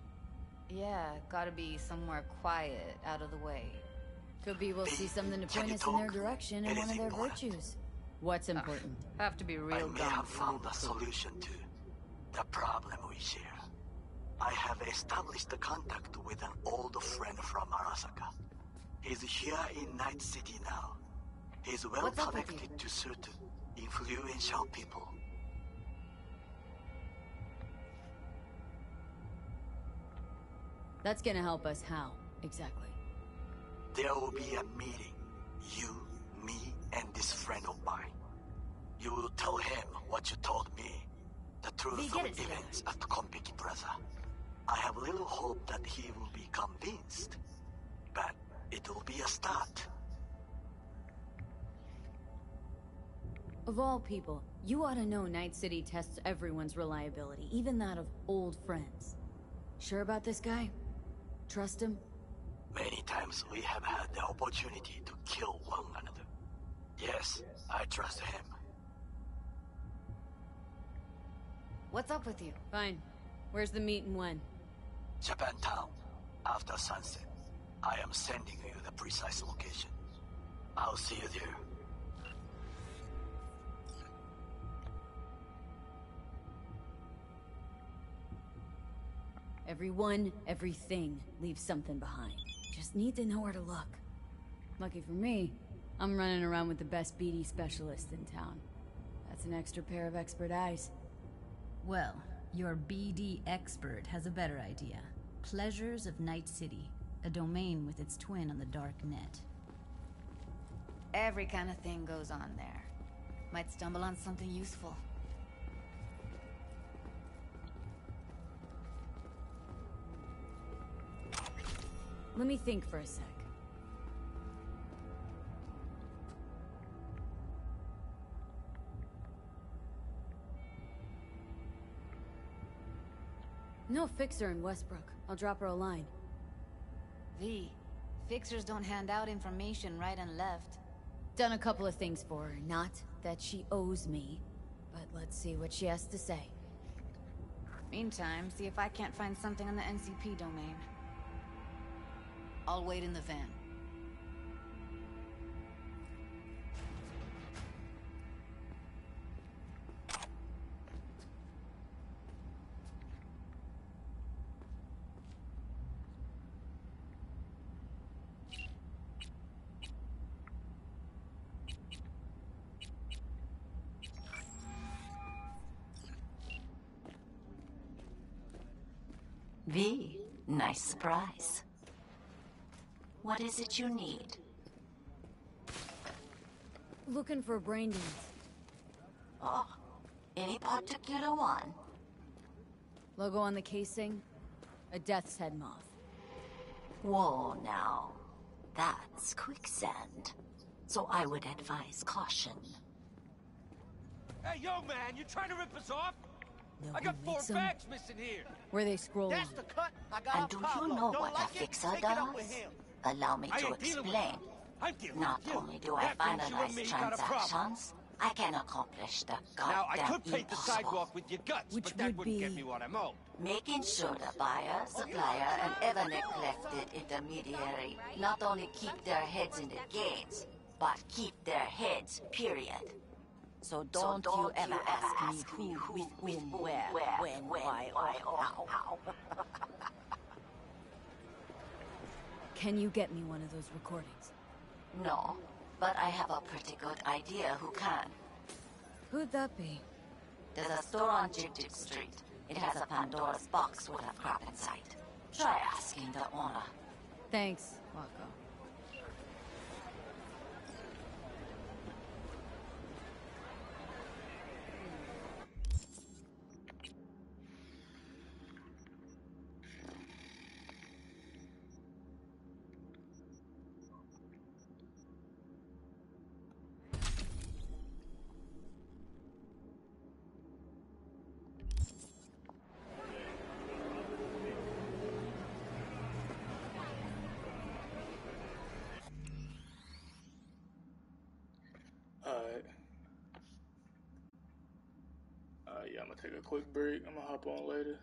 D: Yeah, gotta be somewhere quiet, out of the way.
E: Could be we'll see something to point us in their direction and one of their virtues. What's important?
D: Have to be real
O: I may have found a solution to the problem we share. I have established a contact with an old friend from Arasaka. He's here in Night City now. He's well connected to certain influential people.
E: That's gonna help us how, exactly?
O: There will be a meeting. You, me, and this friend of mine. You will tell him what you told me. The truth of events at Konpeki Plaza. I have little hope that he will be convinced. But it will be a start.
E: Of all people, you ought to know Night City tests everyone's reliability, even that of old friends. Sure about this guy? Trust him?
O: Many times we have had the opportunity to kill one another. Yes, I trust him.
E: What's up with you? Fine. Where's the meet and when?
O: Japantown, after sunset. I am sending you the precise location. I'll see you there.
E: Everyone, everything leaves something behind. Just need to know where to look. Lucky for me, I'm running around with the best BD specialist in town. That's an extra pair of expert eyes.
M: Well, your BD expert has a better idea. Pleasures of Night City, a domain with its twin on the dark net.
G: Every kind of thing goes on there. Might stumble on something useful.
E: Let me think for a sec. No fixer in Westbrook. I'll drop her a line.
G: V, fixers don't hand out information right and left.
E: Done a couple of things for her. Not that she owes me, but let's see what she has to say.
G: Meantime, see if I can't find something on the NCP domain. I'll wait in the van.
L: V, nice surprise. What is it you need?
E: Looking for brain beans.
L: Oh, any particular one?
E: Logo on the casing? A death's head moth.
L: Whoa, now. That's quicksand. So I would advise caution.
H: Hey, yo, man, you trying to rip us off?
E: No,
H: I got
E: who
H: 4
E: makes 'em?
H: bags missing here.
E: Where they scroll
T: That's
E: on.
T: the cut. I got
L: And
T: off
L: do
T: Pablo.
L: you know
T: Don't
L: what
T: like
L: a
T: it?
L: fixer
T: Take it up with
L: does?
T: him.
L: Allow me
H: I
L: to
H: ain't dealing with
L: explain.
H: I'm dealing
L: Not
H: with you.
L: only do I
H: That means you and me
L: finalize
H: got a problem.
L: transactions, I can accomplish the
H: Now, I
L: goddamn
H: could paint the
L: impossible.
H: sidewalk with your guts,
E: Which
H: but that
E: would
H: wouldn't get
E: be-
H: me what I'm owed.
L: Making sure the buyer, supplier, and ever neglected intermediary not only keep their heads in the games, but keep their heads, period. So don't you ever ask me who, with whom, where, when, why, or how.
E: Can you get me one of those recordings?
L: No, but I have a pretty good idea who can.
E: Who'd that be?
L: There's a store on Jig Street. It has a Pandora's box with a crap inside. Try asking the owner.
E: Thanks, Wako.
A: Alright. Yeah, I'm gonna take a quick break. I'm gonna hop on later.